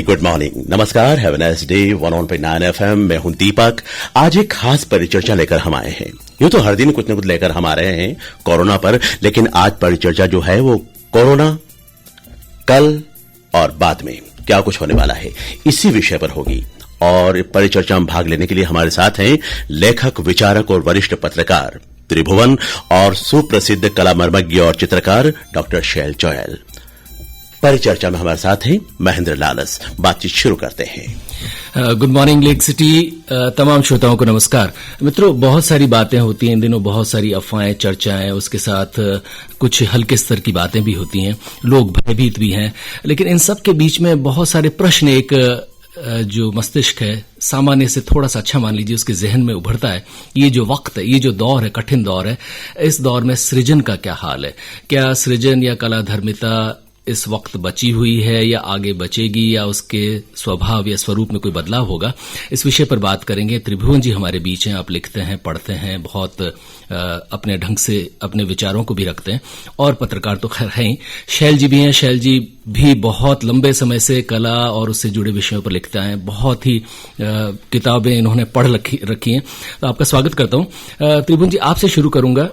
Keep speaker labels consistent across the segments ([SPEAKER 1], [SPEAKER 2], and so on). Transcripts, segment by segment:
[SPEAKER 1] Very good morning, नमस्कार, have a nice day. 101.9 FM में हूं दीपक। आज एक खास परिचर्चा लेकर हम आए हैं। यूं तो हर दिन कुछ न कुछ लेकर हम आ रहे हैं कोरोना पर, लेकिन आज परिचर्चा जो है वो कोरोना कल और बाद में क्या कुछ होने वाला है, इसी विषय पर होगी। और परिचर्चा में भाग लेने के लिए हमारे साथ हैं लेखक, विचारक और वरिष्ठ पत्रकार त्रिभुवन और सुप्रसिद्ध कला मर्मज्ञ और चित्रकार डॉक्टर शैल चौयल। परिचर्चा में हमारे साथ हैं महेंद्र लालस। बातचीत शुरू करते हैं।
[SPEAKER 2] Good morning lake city. तमाम श्रोताओं को नमस्कार। मित्रों, बहुत सारी बातें होती हैं इन दिनों, बहुत सारी अफवाहें, चर्चाएं, उसके साथ कुछ हल्के स्तर की बातें भी होती हैं, लोग भयभीत भी हैं। लेकिन इन सब के बीच में बहुत सारे प्रश्न एक जो मस्तिष्क है सामान्य से थोड़ा सा अच्छा मान लीजिए उसके जहन में उभरता है। ये जो वक्त है, ये जो दौर है, कठिन दौर है, इस दौर में सृजन का क्या हाल है? क्या सृजन या कलाधर्मिता इस वक्त बची हुई है या आगे बचेगी, या उसके स्वभाव या स्वरूप में कोई बदलाव होगा? इस विषय पर बात करेंगे। त्रिभुवन जी हमारे बीच हैं। आप लिखते हैं, पढ़ते हैं, बहुत अपने ढंग से अपने विचारों को भी रखते हैं, और पत्रकार तो खैर हैं ही। शैल जी भी हैं। शैल जी भी बहुत लंबे समय से कला और उससे जुड़े विषयों पर लिखते हैं। बहुत ही किताबें इन्होंने पढ़ रखी हैं। तो आपका स्वागत करता हूं। त्रिभुवन जी, आपसे शुरू करूंगा।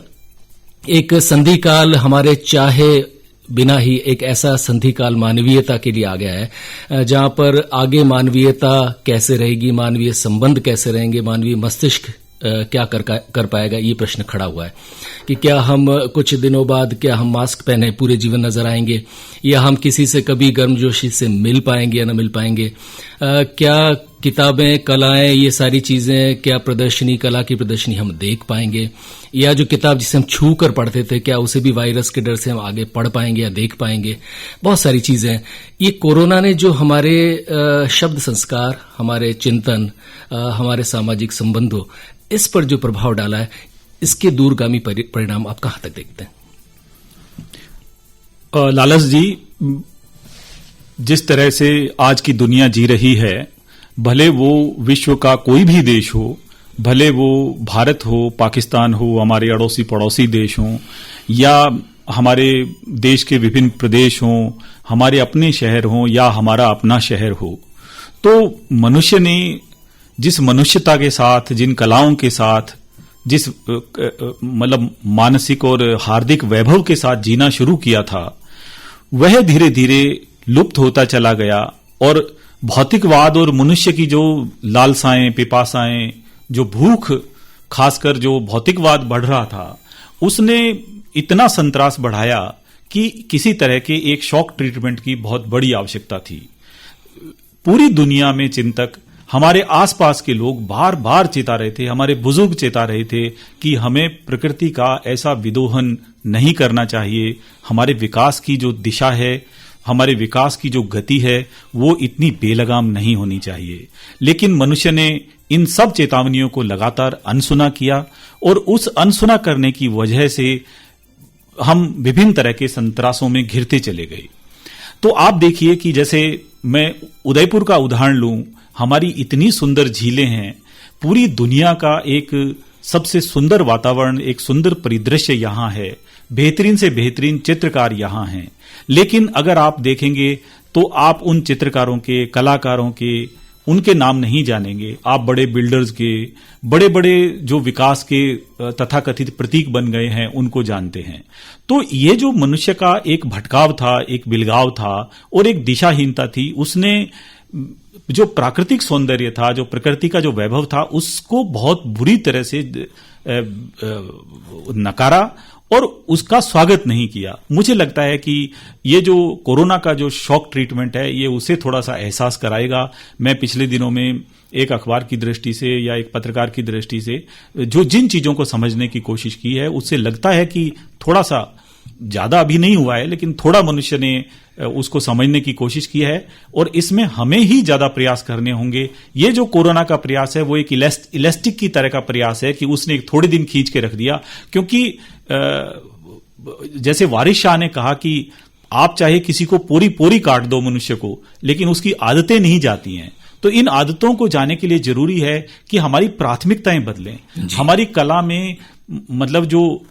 [SPEAKER 2] एक संधि काल हमारे चाहे बिना ही एक ऐसा संधि काल मानवीयता के लिए आ गया है, जहां पर आगे मानवीयता कैसे रहेगी, मानवीय संबंध कैसे रहेंगे, मानवीय मस्तिष्क क्या कर पाएगा, ये प्रश्न खड़ा हुआ है कि क्या हम कुछ दिनों बाद क्या हम मास्क पहने पूरे जीवन नजर आएंगे, या हम किसी से कभी गर्मजोशी से मिल पाएंगे या न मिल पाएंगे? क्या किताबें, कलाएं, ये सारी चीजें, क्या प्रदर्शनी, कला की प्रदर्शनी हम देख पाएंगे, या जो किताब जिसे हम छू कर पढ़ते थे, क्या उसे भी वायरस के डर से हम आगे पढ़ पाएंगे या देख पाएंगे? बहुत सारी चीजें। ये कोरोना ने जो हमारे शब्द संस्कार, हमारे चिंतन, हमारे सामाजिक संबंधों, इस पर जो प्रभाव डाला है, इसके दूरगामी परिणाम आप कहां तक देखते हैं?
[SPEAKER 3] लालस जी, जिस तरह से आज की दुनिया जी रही है, भले वो विश्व का कोई भी देश हो, भले वो भारत हो, पाकिस्तान हो, हमारे अड़ोसी पड़ोसी देश हों, या हमारे देश के विभिन्न प्रदेश हों, हमारे अपने शहर हों या हमारा अपना शहर हो, तो मनुष्य ने जिस मनुष्यता के साथ, जिन कलाओं के साथ, जिस मतलब मानसिक और हार्दिक वैभव के साथ जीना शुरू किया था, वह धीरे धीरे लुप्त होता चला गया। और भौतिकवाद और मनुष्य की जो लालसाएं, पिपासाएं, जो भूख, खासकर जो भौतिकवाद बढ़ रहा था, उसने इतना संतरास बढ़ाया कि किसी तरह के एक शॉक ट्रीटमेंट की बहुत बड़ी आवश्यकता थी। पूरी दुनिया में चिंतक, हमारे आसपास के लोग बार बार चेता रहे थे, हमारे बुजुर्ग चेता रहे थे कि हमें प्रकृति का ऐसा विदोहन नहीं करना चाहिए। हमारे विकास की जो दिशा है, हमारे विकास की जो गति है, वो इतनी बेलगाम नहीं होनी चाहिए। लेकिन मनुष्य ने इन सब चेतावनियों को लगातार अनसुना किया, और उस अनसुना करने की वजह से हम विभिन्न तरह के संतरासों में घिरते चले गए। तो आप देखिए कि जैसे मैं उदयपुर का उदाहरण लूं, हमारी इतनी सुंदर झीलें हैं, पूरी दुनिया का एक सबसे सुंदर वातावरण, एक सुंदर परिदृश्य यहां है, बेहतरीन से बेहतरीन चित्रकार यहां हैं। लेकिन अगर आप देखेंगे तो आप उन चित्रकारों के, कलाकारों के, उनके नाम नहीं जानेंगे। आप बड़े बिल्डर्स के, बड़े बड़े जो विकास के तथाकथित प्रतीक बन गए हैं, उनको जानते हैं। तो ये जो मनुष्य का एक भटकाव था, एक बिलगाव था और एक दिशाहीनता थी, उसने जो प्राकृतिक सौंदर्य था, जो प्रकृति का जो वैभव था, उसको बहुत बुरी तरह से नकारा और उसका स्वागत नहीं किया। मुझे लगता है कि ये जो कोरोना का जो शॉक ट्रीटमेंट है, ये उसे थोड़ा सा एहसास कराएगा। मैं पिछले दिनों में एक अखबार की दृष्टि से या एक पत्रकार की दृष्टि से जो जिन चीजों को समझने की कोशिश की है, उससे लगता है कि थोड़ा सा, ज्यादा अभी नहीं हुआ है, लेकिन थोड़ा मनुष्य ने उसको समझने की कोशिश की है, और इसमें हमें ही ज्यादा प्रयास करने होंगे। ये जो कोरोना का प्रयास है, वो एक इलास्टिक की तरह का प्रयास है कि उसने एक थोड़े दिन खींच के रख दिया। क्योंकि जैसे वारिस शाह ने कहा कि आप चाहे किसी को पोरी पोरी काट दो मनुष्य को, लेकिन उसकी आदतें नहीं जाती हैं। तो इन आदतों को जाने के लिए जरूरी है कि हमारी प्राथमिकताएं बदलें। हमारी कला में मतलब जो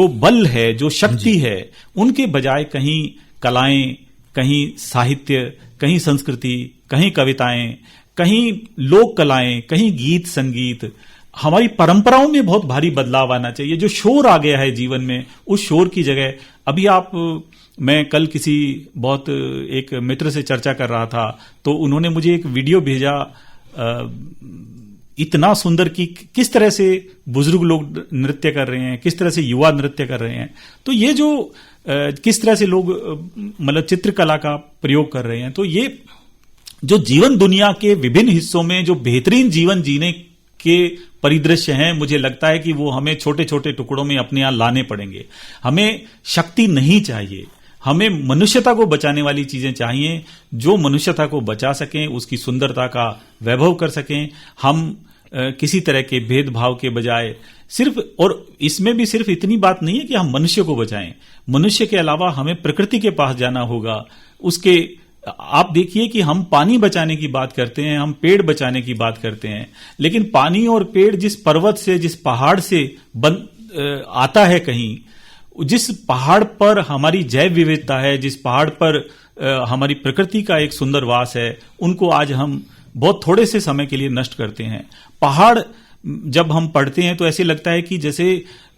[SPEAKER 3] बल है, जो शक्ति है, उनके बजाय कहीं कलाएं, कहीं साहित्य, कहीं संस्कृति, कहीं कविताएं, कहीं लोक कलाएं, कहीं गीत संगीत, हमारी परंपराओं में बहुत भारी बदलाव आना चाहिए। जो शोर आ गया है जीवन में, उस शोर की जगह अभी मैं कल किसी बहुत एक मित्र से चर्चा कर रहा था, तो उन्होंने मुझे एक वीडियो भेजा, इतना सुंदर कि किस तरह से बुजुर्ग लोग नृत्य कर रहे हैं, किस तरह से युवा नृत्य कर रहे हैं। तो ये जो किस तरह से लोग मतलब चित्रकला का प्रयोग कर रहे हैं, तो ये जो जीवन दुनिया के विभिन्न हिस्सों में जो बेहतरीन जीवन जीने के परिदृश्य हैं, मुझे लगता है कि वो हमें छोटे छोटे टुकड़ों में अपने यहां लाने पड़ेंगे। हमें शक्ति नहीं चाहिए, हमें मनुष्यता को बचाने वाली चीजें चाहिए, जो मनुष्यता को बचा सकें, उसकी सुंदरता का वैभव कर सकें। हम किसी तरह के भेदभाव के बजाय सिर्फ, और इसमें भी सिर्फ इतनी बात नहीं है कि हम मनुष्य को बचाएं, मनुष्य के अलावा हमें प्रकृति के पास जाना होगा। उसके आप देखिए कि हम पानी बचाने की बात करते हैं, हम पेड़ बचाने की बात करते हैं, लेकिन पानी और पेड़ जिस पर्वत से, जिस पहाड़ से आता है, कहीं जिस पहाड़ पर हमारी जैव विविधता है, जिस पहाड़ पर हमारी प्रकृति का एक सुंदर वास है, उनको आज हम बहुत थोड़े से समय के लिए नष्ट करते हैं। पहाड़ जब हम पढ़ते हैं तो ऐसे लगता है कि जैसे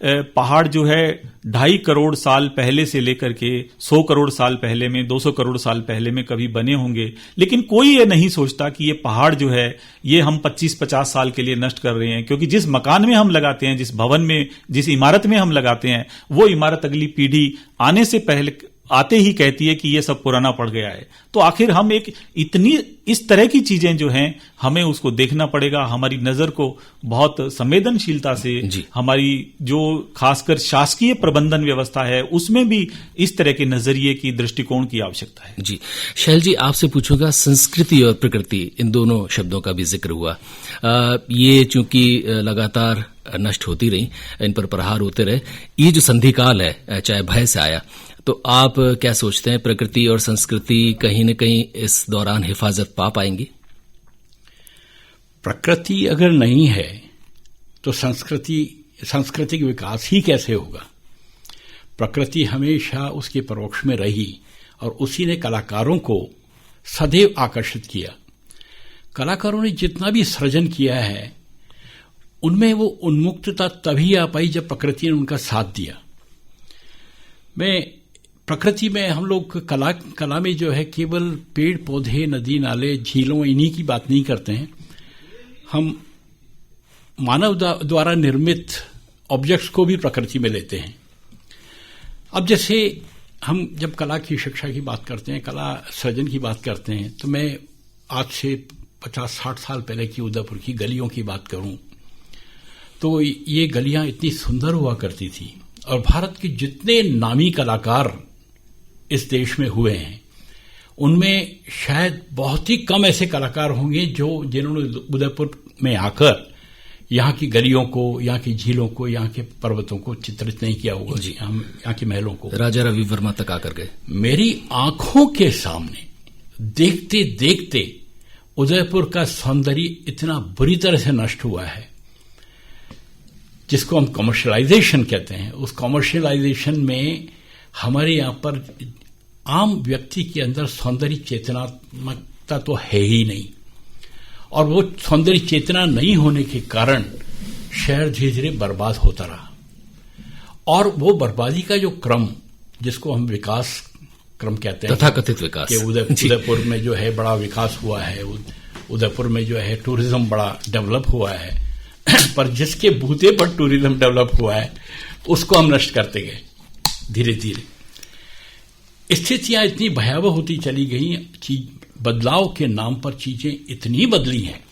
[SPEAKER 3] पहाड़ जो है 2.5 करोड़ साल पहले से लेकर के 100 करोड़ साल पहले में, 200 करोड़ साल पहले में कभी बने होंगे, लेकिन कोई ये नहीं सोचता कि ये पहाड़ जो है ये हम 25-50 साल के लिए नष्ट कर रहे हैं। क्योंकि जिस मकान में हम लगाते हैं, जिस भवन में, जिस इमारत में हम लगाते हैं, वो इमारत अगली पीढ़ी आने से पहले आते ही कहती है कि ये सब पुराना पड़ गया है। तो आखिर हम एक इतनी इस तरह की चीजें जो हैं, हमें उसको देखना पड़ेगा। हमारी नजर को बहुत संवेदनशीलता से, हमारी जो खासकर शासकीय प्रबंधन व्यवस्था है, उसमें भी इस तरह के नजरिए की, दृष्टिकोण की आवश्यकता है।
[SPEAKER 2] जी शैल जी, आपसे पूछूंगा, संस्कृति और प्रकृति, इन दोनों शब्दों का भी जिक्र हुआ। ये चूंकि लगातार नष्ट होती रही, इन पर प्रहार होते रहे, ये जो संधिकाल है, चाहे भय से आया, तो आप क्या सोचते हैं, प्रकृति और संस्कृति कहीं न कहीं इस दौरान हिफाजत पा पाएंगी?
[SPEAKER 4] प्रकृति अगर नहीं है तो सांस्कृतिक विकास ही कैसे होगा? प्रकृति हमेशा उसके परोक्ष में रही और उसी ने कलाकारों को सदैव आकर्षित किया। कलाकारों ने जितना भी सृजन किया है, उनमें वो उन्मुक्तता तभी आ पाई जब प्रकृति ने उनका साथ दिया। प्रकृति में हम लोग कला में जो है केवल पेड़ पौधे, नदी नाले, झीलों, इन्हीं की बात नहीं करते हैं। हम मानव द्वारा निर्मित ऑब्जेक्ट्स को भी प्रकृति में लेते हैं। अब जैसे हम जब कला की शिक्षा की बात करते हैं, कला सृजन की बात करते हैं, तो मैं आज से 50-60 साल पहले की उदयपुर की गलियों की बात करूं तो ये गलियां इतनी सुंदर हुआ करती थी। और भारत के जितने नामी कलाकार इस देश में हुए हैं, उनमें शायद बहुत ही कम ऐसे कलाकार होंगे जिन्होंने उदयपुर में आकर यहाँ की गलियों को, यहाँ की झीलों को, यहाँ के पर्वतों को चित्रित नहीं किया होगा। जी, हम यहाँ के महलों को,
[SPEAKER 2] राजा रवि वर्मा तक आकर गए।
[SPEAKER 4] मेरी आंखों के सामने देखते देखते उदयपुर का सौंदर्य इतना बुरी तरह से नष्ट हुआ है, जिसको हम कमर्शियलाइजेशन कहते हैं। उस कमर्शियलाइजेशन में हमारे यहाँ पर आम व्यक्ति के अंदर सौंदर्य चेतनात्मकता तो है ही नहीं, और वो सौंदर्य चेतना नहीं होने के कारण शहर धीरे धीरे बर्बाद होता रहा। और वो बर्बादी का जो क्रम, जिसको हम विकास क्रम कहते हैं,
[SPEAKER 2] तथाकथित विकास,
[SPEAKER 4] कि उदयपुर में जो है बड़ा विकास हुआ है, उदयपुर में जो है टूरिज्म बड़ा डेवलप हुआ है, पर जिसके बूते पर टूरिज्म डेवलप हुआ है उसको हम नष्ट करते गए। धीरे धीरे स्थितियां इतनी भयावह होती चली गई, बदलाव के नाम पर चीजें इतनी बदली हैं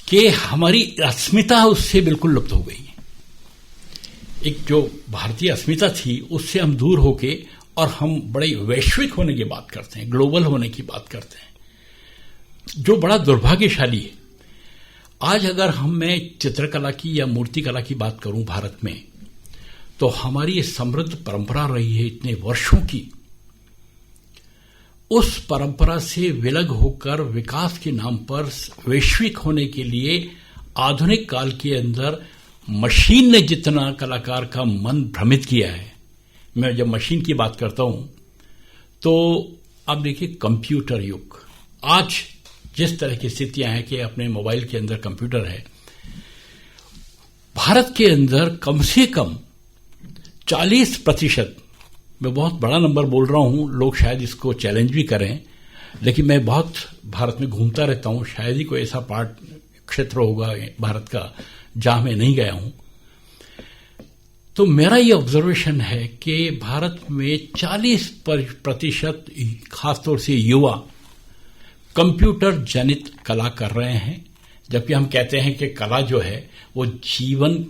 [SPEAKER 4] कि हमारी अस्मिता उससे बिल्कुल लुप्त हो गई। एक जो भारतीय अस्मिता थी उससे हम दूर होके और हम बड़े वैश्विक होने की बात करते हैं, ग्लोबल होने की बात करते हैं, जो बड़ा दुर्भाग्यशाली है। आज अगर मैं चित्रकला की या मूर्तिकला की बात करूं भारत में, तो हमारी ये समृद्ध परंपरा रही है इतने वर्षों की। उस परंपरा से विलग होकर विकास के नाम पर वैश्विक होने के लिए आधुनिक काल के अंदर मशीन ने जितना कलाकार का मन भ्रमित किया है। मैं जब मशीन की बात करता हूं तो अब देखिए कंप्यूटर युग, आज जिस तरह की स्थितियां हैं कि अपने मोबाइल के अंदर कंप्यूटर है, भारत के अंदर कम से कम 40%, मैं बहुत बड़ा नंबर बोल रहा हूं, लोग शायद इसको चैलेंज भी करें, लेकिन मैं बहुत भारत में घूमता रहता हूं, शायद ही कोई ऐसा क्षेत्र होगा भारत का जहां मैं नहीं गया हूं। तो मेरा ये ऑब्जर्वेशन है कि भारत में 40% खासतौर से युवा कंप्यूटर जनित कला कर रहे हैं, जबकि हम कहते हैं कि कला जो है वो जीवन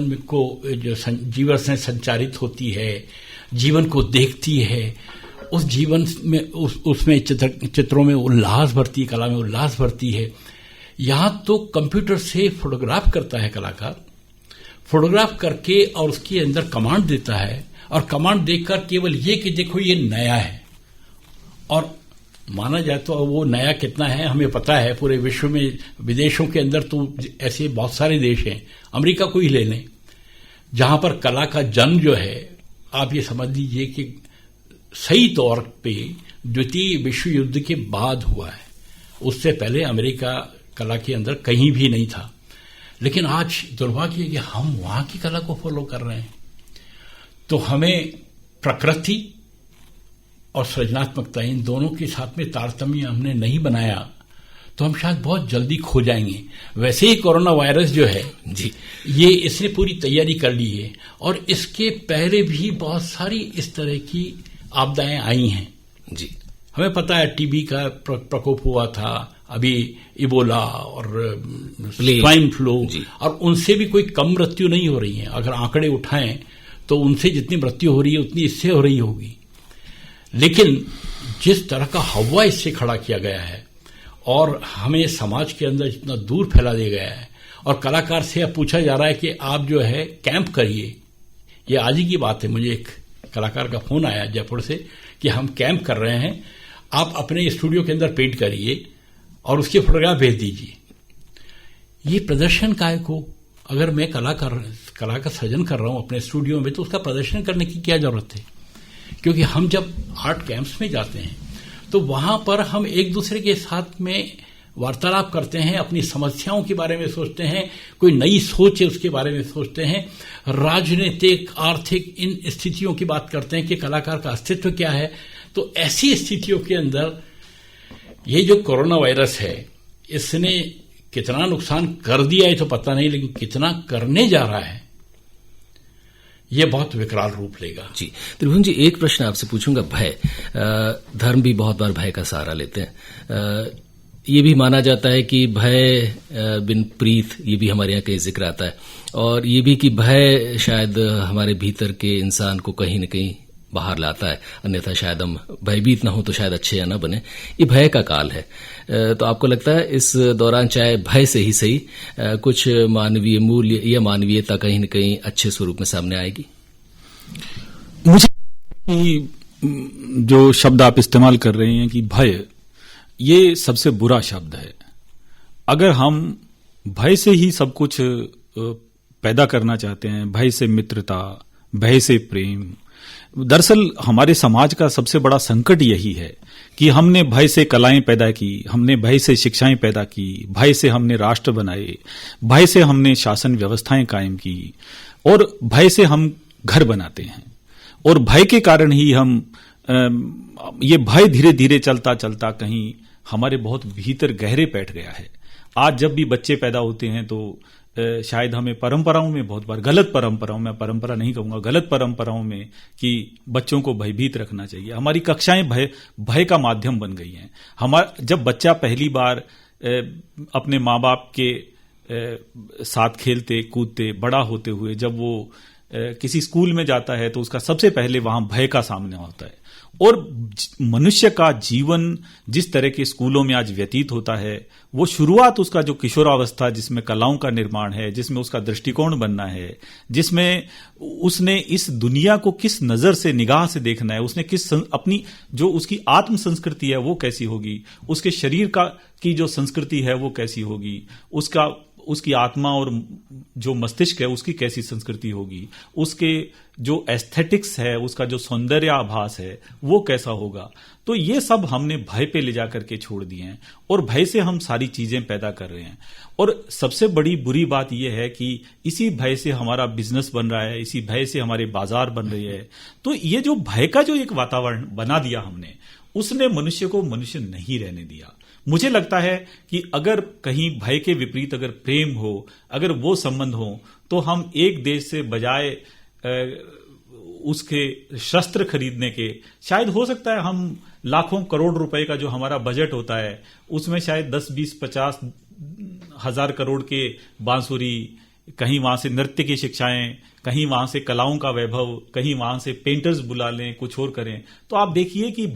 [SPEAKER 4] में को जो जीवन से संचारित होती है, जीवन को देखती है, उस जीवन में उसमें चित्रों में उल्लास भरती है, कला में उल्लास भरती है। यहां तो कंप्यूटर से फोटोग्राफ करता है कलाकार, फोटोग्राफ करके और उसके अंदर कमांड देता है, और कमांड देकर केवल ये कि देखो ये नया है, और माना जाए तो वो नया कितना है हमें पता है, पूरे विश्व में विदेशों के अंदर तो ऐसे बहुत सारे देश हैं, अमेरिका को ही ले लें, जहां पर कला का जन्म जो है आप ये समझ लीजिए कि सही तौर पे द्वितीय विश्व युद्ध के बाद हुआ है, उससे पहले अमेरिका कला के अंदर कहीं भी नहीं था। लेकिन आज दुर्भाग्य है कि हम वहां की कला को फॉलो कर रहे हैं, तो हमें प्रकृति और सृजनात्मकता इन दोनों के साथ में तारतम्य हमने नहीं बनाया तो हम शायद बहुत जल्दी खो जाएंगे। वैसे ही कोरोना वायरस जो है जी, ये इसने पूरी तैयारी कर ली है, और इसके पहले भी बहुत सारी इस तरह की आपदाएं आई हैं जी। हमें पता है टीबी का प्रकोप हुआ था, अभी इबोला और स्वाइन फ्लू, और उनसे भी कोई कम मृत्यु नहीं हो रही है। अगर आंकड़े उठाएं तो उनसे जितनी मृत्यु हो रही है उतनी इससे हो रही होगी। लेकिन जिस तरह का हवा इससे खड़ा किया गया है और हमें समाज के अंदर इतना दूर फैला दिया गया है, और कलाकार से अब पूछा जा रहा है कि आप जो है कैंप करिए। ये आज ही की बात है, मुझे एक कलाकार का फोन आया जयपुर से कि हम कैंप कर रहे हैं, आप अपने स्टूडियो के अंदर पेंट करिए और उसके फोटोग्राफ भेज दीजिए। ये प्रदर्शन काय को, अगर मैं कला का सृजन कर रहा हूं अपने स्टूडियो में, तो उसका प्रदर्शन करने की क्या जरूरत है? क्योंकि हम जब आर्ट कैंप्स में जाते हैं तो वहां पर हम एक दूसरे के साथ में वार्तालाप करते हैं, अपनी समस्याओं के बारे में सोचते हैं, कोई नई सोच है उसके बारे में सोचते हैं, राजनीतिक आर्थिक इन स्थितियों की बात करते हैं कि कलाकार का अस्तित्व क्या है। तो ऐसी स्थितियों के अंदर ये जो कोरोना वायरस है, इसने कितना नुकसान कर दिया है तो पता नहीं, लेकिन कितना करने जा रहा है ये बहुत विकराल रूप लेगा।
[SPEAKER 2] जी त्रिभुवन जी, एक प्रश्न आपसे पूछूंगा। भय, धर्म भी बहुत बार भय का सहारा लेते हैं। ये भी माना जाता है कि भय बिन प्रीत, ये भी हमारे यहाँ कहीं जिक्र आता है, और ये भी कि भय शायद हमारे भीतर के इंसान को कहीं न कहीं बाहर लाता है, अन्यथा शायद हम भयभीत ना हो तो शायद अच्छे या ना बने। ये भय का काल है, तो आपको लगता है इस दौरान चाहे भय से ही सही कुछ मानवीय मूल्य या मानवीयता कहीं न कहीं अच्छे स्वरूप में सामने आएगी?
[SPEAKER 3] मुझे जो शब्द आप इस्तेमाल कर रहे हैं कि भय, ये सबसे बुरा शब्द है। अगर हम भय से ही सब कुछ पैदा करना चाहते हैं, भय से मित्रता, भय से प्रेम, दरअसल हमारे समाज का सबसे बड़ा संकट यही है कि हमने भय से कलाएं पैदा की, हमने भय से शिक्षाएं पैदा की, भय से हमने राष्ट्र बनाए, भय से हमने शासन व्यवस्थाएं कायम की, और भय से हम घर बनाते हैं। और भय के कारण ही हम ये भय धीरे धीरे चलता चलता कहीं हमारे बहुत भीतर गहरे बैठ गया है। आज जब भी बच्चे पैदा होते हैं तो शायद हमें परंपराओं में बहुत बार, गलत परंपराओं में, परंपरा नहीं कहूंगा, गलत परंपराओं में कि बच्चों को भयभीत रखना चाहिए। हमारी कक्षाएं भय का माध्यम बन गई हैं। जब बच्चा पहली बार अपने माँ बाप के साथ खेलते कूदते बड़ा होते हुए जब वो किसी स्कूल में जाता है तो उसका सबसे पहले वहां भय का सामना होता है। और मनुष्य का जीवन जिस तरह के स्कूलों में आज व्यतीत होता है, वो शुरुआत उसका जो किशोरावस्था जिसमें कलाओं का निर्माण है, जिसमें उसका दृष्टिकोण बनना है, जिसमें उसने इस दुनिया को किस नजर से, निगाह से देखना है, उसने किस अपनी जो उसकी आत्म संस्कृति है वो कैसी होगी, उसके शरीर की जो संस्कृति है वो कैसी होगी, उसकी आत्मा और जो मस्तिष्क है उसकी कैसी संस्कृति होगी, उसके जो एस्थेटिक्स है, उसका जो सौंदर्याभास है वो कैसा होगा। तो ये सब हमने भय पे ले जाकर के छोड़ दिए हैं और भय से हम सारी चीजें पैदा कर रहे हैं। और सबसे बड़ी बुरी बात यह है कि इसी भय से हमारा बिजनेस बन रहा है, इसी भय से हमारे बाजार बन रहे हैं। तो ये जो भय का जो एक वातावरण बना दिया हमने, उसने मनुष्य को मनुष्य नहीं रहने दिया। मुझे लगता है कि अगर कहीं भय के विपरीत अगर प्रेम हो, अगर वो संबंध हो, तो हम एक देश से बजाय उसके शस्त्र खरीदने के, शायद हो सकता है हम लाखों करोड़ रुपए का जो हमारा बजट होता है उसमें शायद 10, 20, 50 हजार करोड़ के बांसुरी, कहीं वहां से नृत्य की शिक्षाएं, कहीं वहां से कलाओं का वैभव, कहीं वहां से पेंटर्स बुला लें, कुछ और करें। तो आप देखिए कि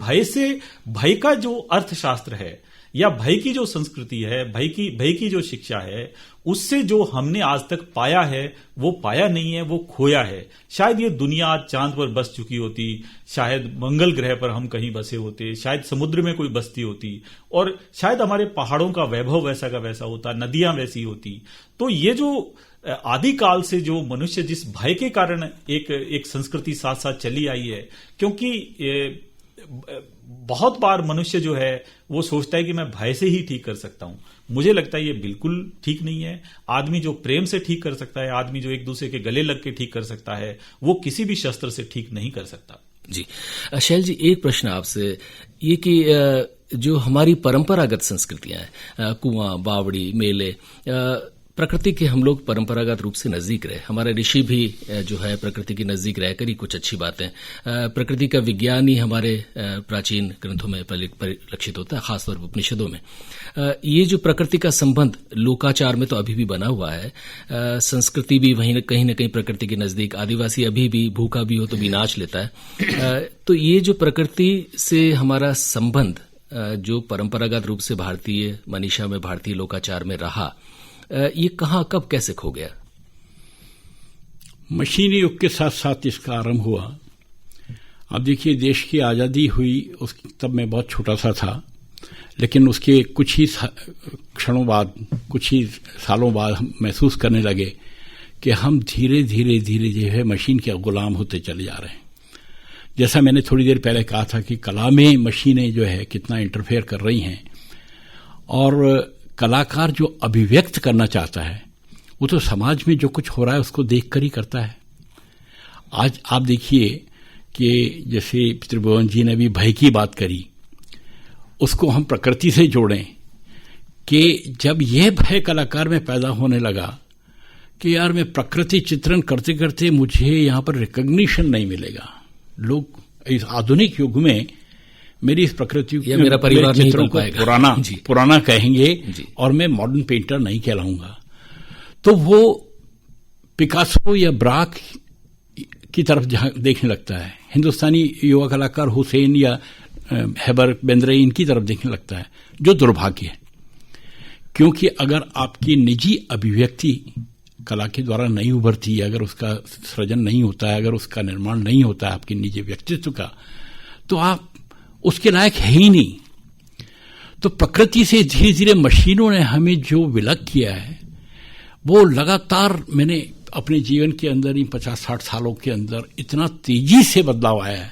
[SPEAKER 3] भय का जो अर्थशास्त्र है या भय की जो संस्कृति है, भय की जो शिक्षा है, उससे जो हमने आज तक पाया है वो पाया नहीं है, वो खोया है। शायद ये दुनिया आज चांद पर बस चुकी होती, शायद मंगल ग्रह पर हम कहीं बसे होते, शायद समुद्र में कोई बस्ती होती, और शायद हमारे पहाड़ों का वैभव वैसा का वैसा होता, नदियां वैसी होती। तो ये जो आदिकाल से जो मनुष्य जिस भय के कारण एक संस्कृति साथ साथ चली आई है, क्योंकि बहुत बार मनुष्य जो है वो सोचता है कि मैं भय से ही ठीक कर सकता हूं। मुझे लगता है ये बिल्कुल ठीक नहीं है। आदमी जो प्रेम से ठीक कर सकता है, आदमी जो एक दूसरे के गले लग के ठीक कर सकता है, वो किसी भी शस्त्र से ठीक नहीं कर सकता।
[SPEAKER 2] जी शैल जी, एक प्रश्न आपसे, ये कि जो हमारी परंपरागत संस्कृतियां हैं, कुआं, बावड़ी, मेले, प्रकृति के हम लोग परंपरागत रूप से नजदीक रहे, हमारे ऋषि भी जो है प्रकृति के नजदीक रहकर ही कुछ अच्छी बातें, प्रकृति का विज्ञान ही हमारे प्राचीन ग्रंथों में परिलक्षित होता है, खासतौर पर उपनिषदों में। ये जो प्रकृति का संबंध लोकाचार में तो अभी भी बना हुआ है, संस्कृति भी वहीं न कहीं प्रकृति के नजदीक, आदिवासी अभी भी भूखा भी हो तो भी नाच लेता है। तो ये जो प्रकृति से हमारा संबंध जो परंपरागत रूप से भारतीय मनीषा में, भारतीय लोकाचार में रहा, ये कहाँ, कब, कैसे खो गया?
[SPEAKER 4] मशीनी युग के साथ साथ इसका आरंभ हुआ। अब देखिए, देश की आज़ादी हुई तब मैं बहुत छोटा सा था, लेकिन उसके कुछ ही क्षणों बाद, कुछ ही सालों बाद हम महसूस करने लगे कि हम धीरे धीरे जो है मशीन के गुलाम होते चले जा रहे हैं। जैसा मैंने थोड़ी देर पहले कहा था कि कला में मशीनें जो है कितना इंटरफेयर कर रही हैं, और कलाकार जो अभिव्यक्त करना चाहता है वो तो समाज में जो कुछ हो रहा है उसको देखकर ही करता है। आज आप देखिए कि जैसे त्रिभुवन जी ने भी भय की बात करी, उसको हम प्रकृति से जोड़ें कि जब यह भय कलाकार में पैदा होने लगा कि यार मैं प्रकृति चित्रण करते करते मुझे यहाँ पर रिकॉग्निशन नहीं मिलेगा, लोग इस आधुनिक युग में मेरी इस प्रकृति
[SPEAKER 2] मेरा परिवार चित्रों को
[SPEAKER 4] पुराना कहेंगे और मैं मॉडर्न पेंटर नहीं कहलाऊंगा। तो वो पिकासो या ब्राक की तरफ देखने लगता है, हिंदुस्तानी युवा कलाकार हुसैन या हेबर बेंद्रे इनकी तरफ देखने लगता है, जो दुर्भाग्य है। क्योंकि अगर आपकी निजी अभिव्यक्ति कला के द्वारा नहीं उभरती है, अगर उसका सृजन नहीं होता है, अगर उसका निर्माण नहीं होता है आपके निजी व्यक्तित्व का, तो आप उसके लायक है ही नहीं। तो प्रकृति से धीरे धीरे मशीनों ने हमें जो विलग किया है, वो लगातार मैंने अपने जीवन के अंदर ही 50-60 सालों के अंदर इतना तेजी से बदलाव आया है।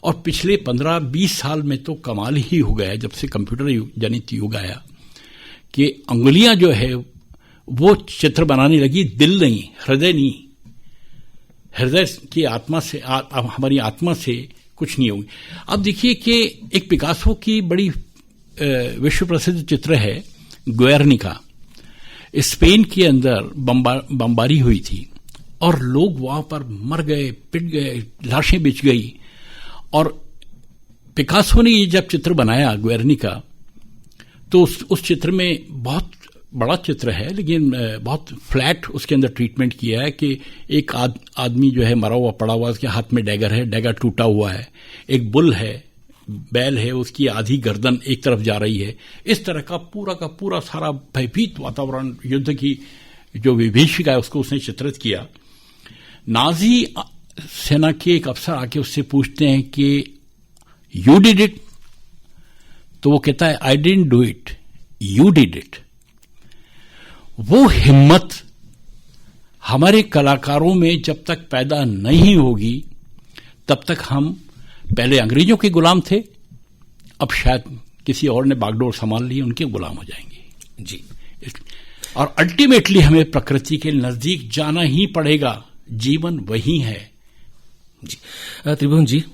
[SPEAKER 4] और पिछले 15-20 साल में तो कमाल ही हो गया है, जब से कंप्यूटर जनित युग आया, कि अंगुलियां जो है वो चित्र बनाने लगी, दिल नहीं, हृदय नहीं। हृदय की आत्मा से, हमारी आत्मा से कुछ नहीं होगी। अब देखिए कि एक पिकासो की बड़ी विश्व प्रसिद्ध चित्र है ग्वेर्निका। स्पेन के अंदर बमबारी हुई थी और लोग वहां पर मर गए, पिट गए, लाशें बिछ गई। और पिकासो ने ये जब चित्र बनाया ग्वेर्निका, तो उस चित्र में बहुत बड़ा चित्र है, लेकिन बहुत फ्लैट उसके अंदर ट्रीटमेंट किया है कि एक आदमी जो है मरा हुआ पड़ा हुआ, उसके हाथ में डैगर है, डैगर टूटा हुआ है, एक बुल है, बैल है, उसकी आधी गर्दन एक तरफ जा रही है। इस तरह का पूरा सारा भयभीत वातावरण, युद्ध की जो विभीषिका है उसको उसने चित्रित किया। नाजी सेना के एक अफसर आके उससे पूछते हैं कि यू डिड इट, तो वो कहता है I didn't do it, you did it. वो हिम्मत हमारे कलाकारों में जब तक पैदा नहीं होगी तब तक हम पहले अंग्रेजों के गुलाम थे, अब शायद किसी और ने बागडोर संभाल ली, उनके गुलाम हो जाएंगे जी। और अल्टीमेटली हमें प्रकृति के नजदीक जाना ही पड़ेगा, जीवन वही है
[SPEAKER 2] जी। त्रिभुवन जी,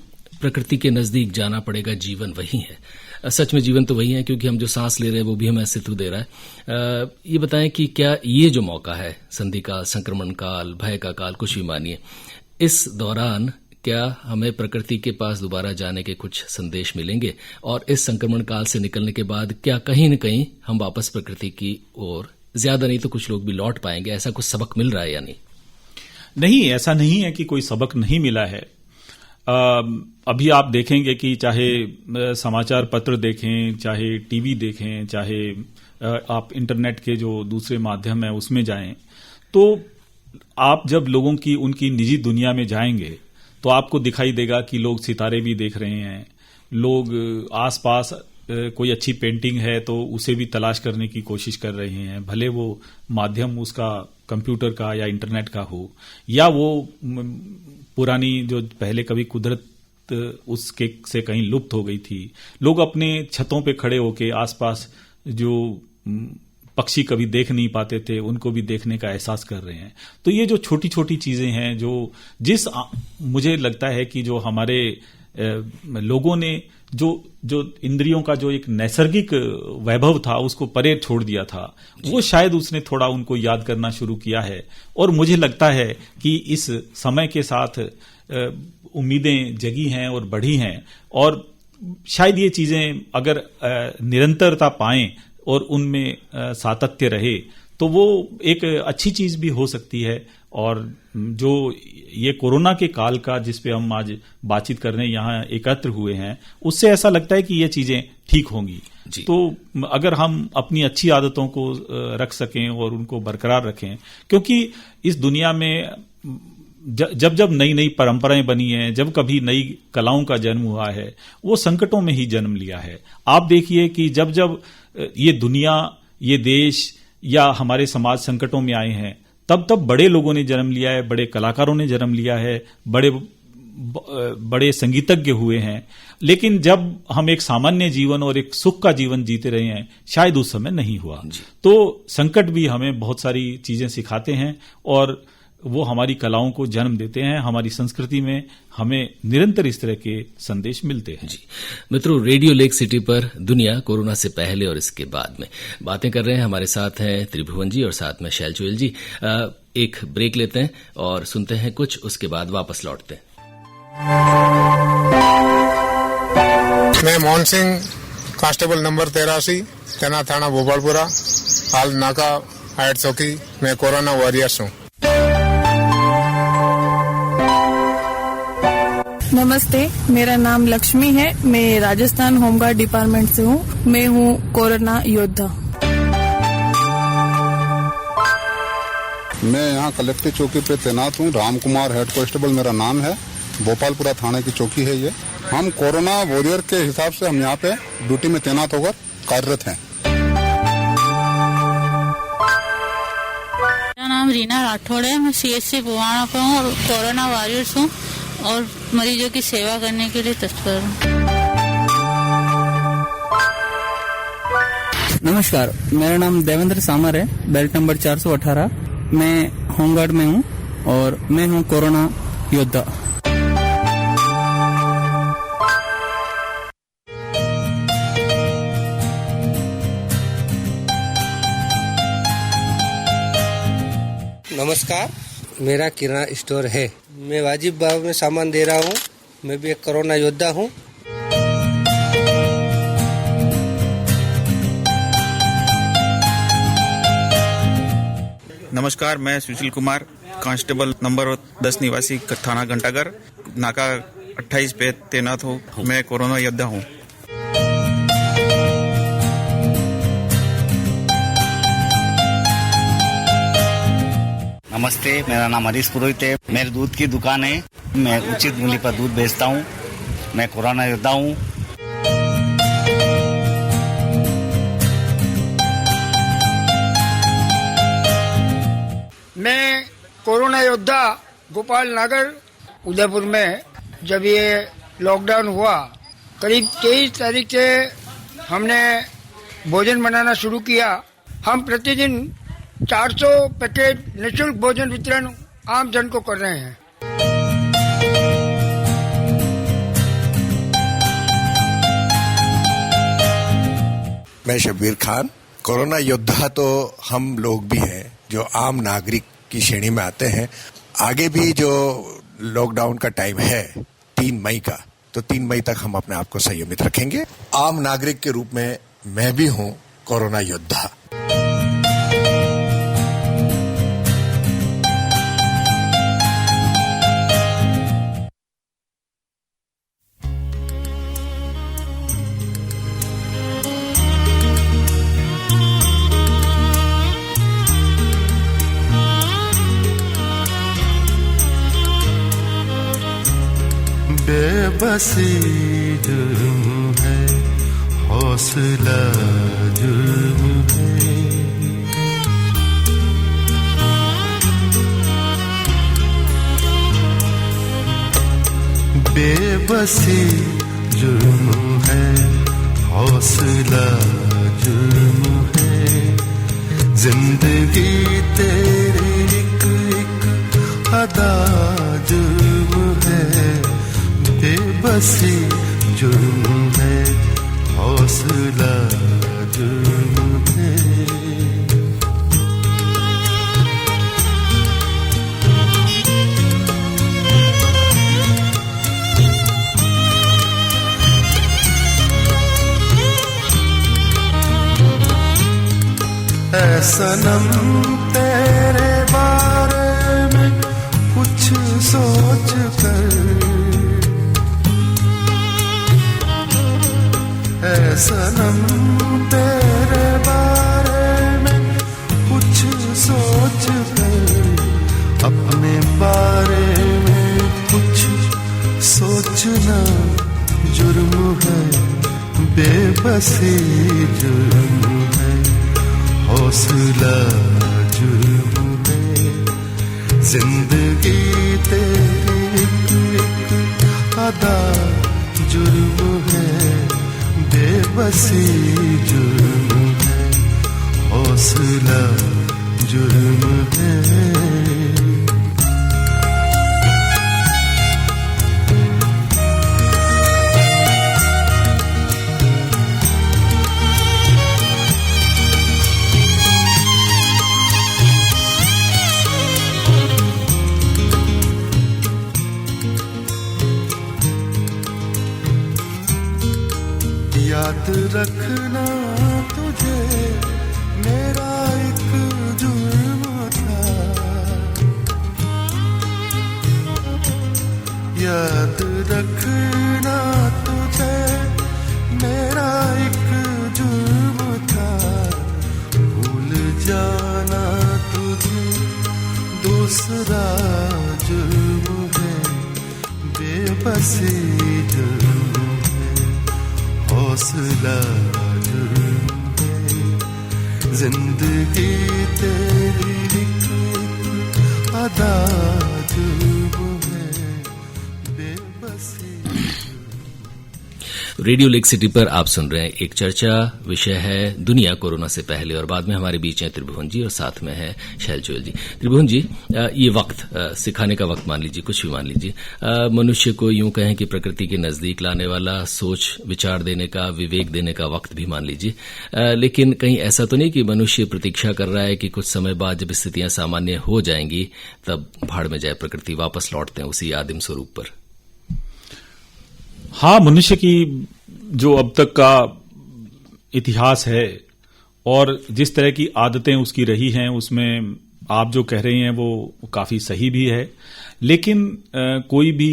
[SPEAKER 2] प्रकृति के नजदीक जाना पड़ेगा, जीवन वही है। सच में जीवन तो वही है, क्योंकि हम जो सांस ले रहे हैं वो भी हमें अस्तित्व दे रहा है। ये बताएं कि क्या ये जो मौका है, संधि काल, संक्रमण काल, भय का काल, कुछ भी मानिए, इस दौरान क्या हमें प्रकृति के पास दोबारा जाने के कुछ संदेश मिलेंगे? और इस संक्रमण काल से निकलने के बाद क्या कहीं न कहीं हम वापस प्रकृति की ओर, ज्यादा नहीं तो कुछ लोग भी लौट पाएंगे? ऐसा कुछ सबक मिल रहा है या नहीं?
[SPEAKER 3] नहीं, ऐसा नहीं है कि कोई सबक नहीं मिला है। अभी आप देखेंगे कि चाहे समाचार पत्र देखें, चाहे टीवी देखें, चाहे आप इंटरनेट के जो दूसरे माध्यम है उसमें जाएं, तो आप जब लोगों की उनकी निजी दुनिया में जाएंगे तो आपको दिखाई देगा कि लोग सितारे भी देख रहे हैं, लोग आसपास कोई अच्छी पेंटिंग है तो उसे भी तलाश करने की कोशिश कर रहे हैं, भले वो माध्यम उसका कंप्यूटर का या इंटरनेट का हो, या वो पुरानी जो पहले कभी कुदरत उसके से कहीं लुप्त हो गई थी। लोग अपने छतों पे खड़े होके आसपास जो पक्षी कभी देख नहीं पाते थे उनको भी देखने का एहसास कर रहे हैं। तो ये जो छोटी छोटी चीजें हैं, जो मुझे लगता है कि जो हमारे लोगों ने जो इंद्रियों का जो एक नैसर्गिक वैभव था उसको परे छोड़ दिया था, वो शायद उसने थोड़ा उनको याद करना शुरू किया है। और मुझे लगता है कि इस समय के साथ उम्मीदें जगी हैं और बढ़ी हैं, और शायद ये चीजें अगर निरंतरता पाएं और उनमें सातत्य रहे तो वो एक अच्छी चीज भी हो सकती है। और जो ये कोरोना के काल का जिस पे हम आज बातचीत करने यहाँ एकत्र हुए हैं, उससे ऐसा लगता है कि ये चीजें ठीक होंगी। तो अगर हम अपनी अच्छी आदतों को रख सकें और उनको बरकरार रखें, क्योंकि इस दुनिया में जब जब नई नई परंपराएं बनी हैं, जब कभी नई कलाओं का जन्म हुआ है, वो संकटों में ही जन्म लिया है। आप देखिए कि जब जब ये दुनिया, ये देश या हमारे समाज संकटों में आए हैं, तब तब बड़े लोगों ने जन्म लिया है, बड़े कलाकारों ने जन्म लिया है, बड़े संगीतज्ञ हुए हैं। लेकिन जब हम एक सामान्य जीवन और एक सुख का जीवन जीते रहे हैं, शायद उस समय नहीं हुआ। तो संकट भी हमें बहुत सारी चीजें सिखाते हैं और वो हमारी कलाओं को जन्म देते हैं। हमारी संस्कृति में हमें निरंतर इस तरह के संदेश मिलते हैं।
[SPEAKER 2] जी मित्रों, रेडियो लेक सिटी पर दुनिया कोरोना से पहले और इसके बाद में बातें कर रहे हैं। हमारे साथ हैं त्रिभुवन जी और साथ में शैल चुयल जी। एक ब्रेक लेते हैं और सुनते हैं कुछ, उसके बाद वापस लौटते हैं।
[SPEAKER 5] मैं मोहन सिंह, कांस्टेबल नंबर 83, तैनात थाना भोपालपुरा, हाल नाका हाइट चौकी में कोरोना वॉरियर्स हूँ।
[SPEAKER 6] नमस्ते, मेरा नाम लक्ष्मी है। मैं राजस्थान होमगार्ड डिपार्टमेंट से हूँ। मैं हूँ कोरोना योद्धा।
[SPEAKER 7] मैं यहाँ कलेक्टर चौकी पे तैनात हूँ। राम कुमार, हेड कांस्टेबल मेरा नाम है। भोपालपुरा थाने की चौकी है ये। हम कोरोना वॉरियर के हिसाब से हम यहाँ पे ड्यूटी में तैनात होकर कार्यरत हैं।
[SPEAKER 8] मेरा नाम रीना राठौड़ है। मैं CSC पुवाना पर हूँ और कोरोना वॉरियर्स हूँ और मरीजों की सेवा करने के लिए तत्पर हूँ।
[SPEAKER 9] नमस्कार, मेरा नाम देवेंद्र सामर है, बेल्ट नंबर 418। मैं होमगार्ड में हूँ और मैं हूँ कोरोना योद्धा।
[SPEAKER 10] नमस्कार, मेरा किराना स्टोर है। मैं वाजिब भाव में सामान दे रहा हूँ। मैं भी एक कोरोना योद्धा हूँ।
[SPEAKER 11] नमस्कार, मैं सुशील कुमार, कांस्टेबल नंबर 10 निवासी थाना घंटाघर, नाका 28 पे तैनात हूँ। मैं कोरोना योद्धा हूँ।
[SPEAKER 12] नमस्ते, मेरा नाम हरीश पुरोहित है। मेरी दूध की दुकान है। मैं उचित मूल्य पर दूध बेचता हूँ। मैं कोरोना योद्धा हूँ।
[SPEAKER 13] कोरोना योद्धा गोपाल नागर। उदयपुर में जब ये लॉकडाउन हुआ, करीब 23 तारीख से हमने भोजन बनाना शुरू किया। हम प्रतिदिन 400 पैकेट निःशुल्क भोजन वितरण आम जन को कर रहे हैं।
[SPEAKER 14] मैं शब्बीर खान। कोरोना योद्धा तो हम लोग भी हैं जो आम नागरिक की श्रेणी में आते हैं। आगे भी जो लॉकडाउन का टाइम है 3 मई का, तो 3 मई तक हम अपने आप को संयमित रखेंगे। आम नागरिक के रूप में मैं भी हूं कोरोना योद्धा।
[SPEAKER 15] बेबसी जुर्म है, हौसला जुर्म है। बेबसी जुर्म है, हौसला जुर्म है। जिंदगी तेरी एक एक अदा जुर्म है। बेबसी जुर्म है, हौसला जुर्म है। ऐ सनम तेरे बारे में कुछ सोच कर, ऐ सनम तेरे बारे में कुछ सोच कर। अपने बारे में कुछ सोचना जुर्म है। बेबसी जुर्म है, हौसला जुर्म है। जिंदगी तेरी एक अदा जुर्म है। बेबसी जुर्म है, हौसला जुर्म है। याद रखना तुझे मेरा एक जुर्म था। याद रखना तुझे मेरा एक जुर्म था। भूल जाना तुझे दूसरा जुर्म है। बेबसी जुर्म है, हौसला जुर्म है। जिंदगी तेरी एक अदा जुर्म है। बेबसी
[SPEAKER 2] रेडियो लेक सिटी पर आप सुन रहे हैं एक चर्चा। विषय है दुनिया कोरोना से पहले, और बाद में हमारे बीच हैं त्रिभुवन जी और साथ में है शैल जोयल जी। त्रिभुवन जी, ये वक्त सिखाने का वक्त मान लीजिए, कुछ भी मान लीजिए, मनुष्य को यूं कहें कि प्रकृति के नजदीक लाने वाला, सोच विचार देने का, विवेक देने का वक्त भी मान लीजिए। लेकिन कहीं ऐसा तो नहीं कि मनुष्य प्रतीक्षा कर रहा है कि कुछ समय बाद जब स्थितियां सामान्य हो जाएंगी तब भाड़ में जाए प्रकृति, वापस लौटते हैं उसी आदिम स्वरूप पर।
[SPEAKER 3] हाँ, मनुष्य की जो अब तक का इतिहास है और जिस तरह की आदतें उसकी रही हैं, उसमें आप जो कह रहे हैं वो काफी सही भी है। लेकिन कोई भी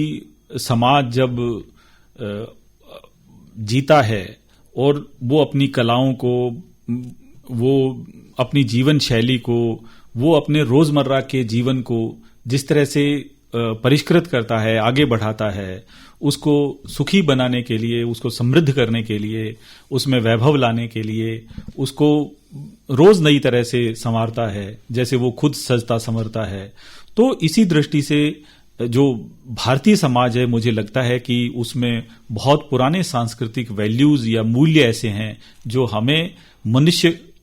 [SPEAKER 3] समाज जब जीता है और वो अपनी कलाओं को, वो अपनी जीवन शैली को, वो अपने रोजमर्रा के जीवन को जिस तरह से परिष्कृत करता है, आगे बढ़ाता है, उसको सुखी बनाने के लिए, उसको समृद्ध करने के लिए, उसमें वैभव लाने के लिए, उसको रोज नई तरह से संवारता है, जैसे वो खुद सजता संवरता है, तो इसी दृष्टि से जो भारतीय समाज है, मुझे लगता है कि उसमें बहुत पुराने सांस्कृतिक वैल्यूज या मूल्य ऐसे हैं जो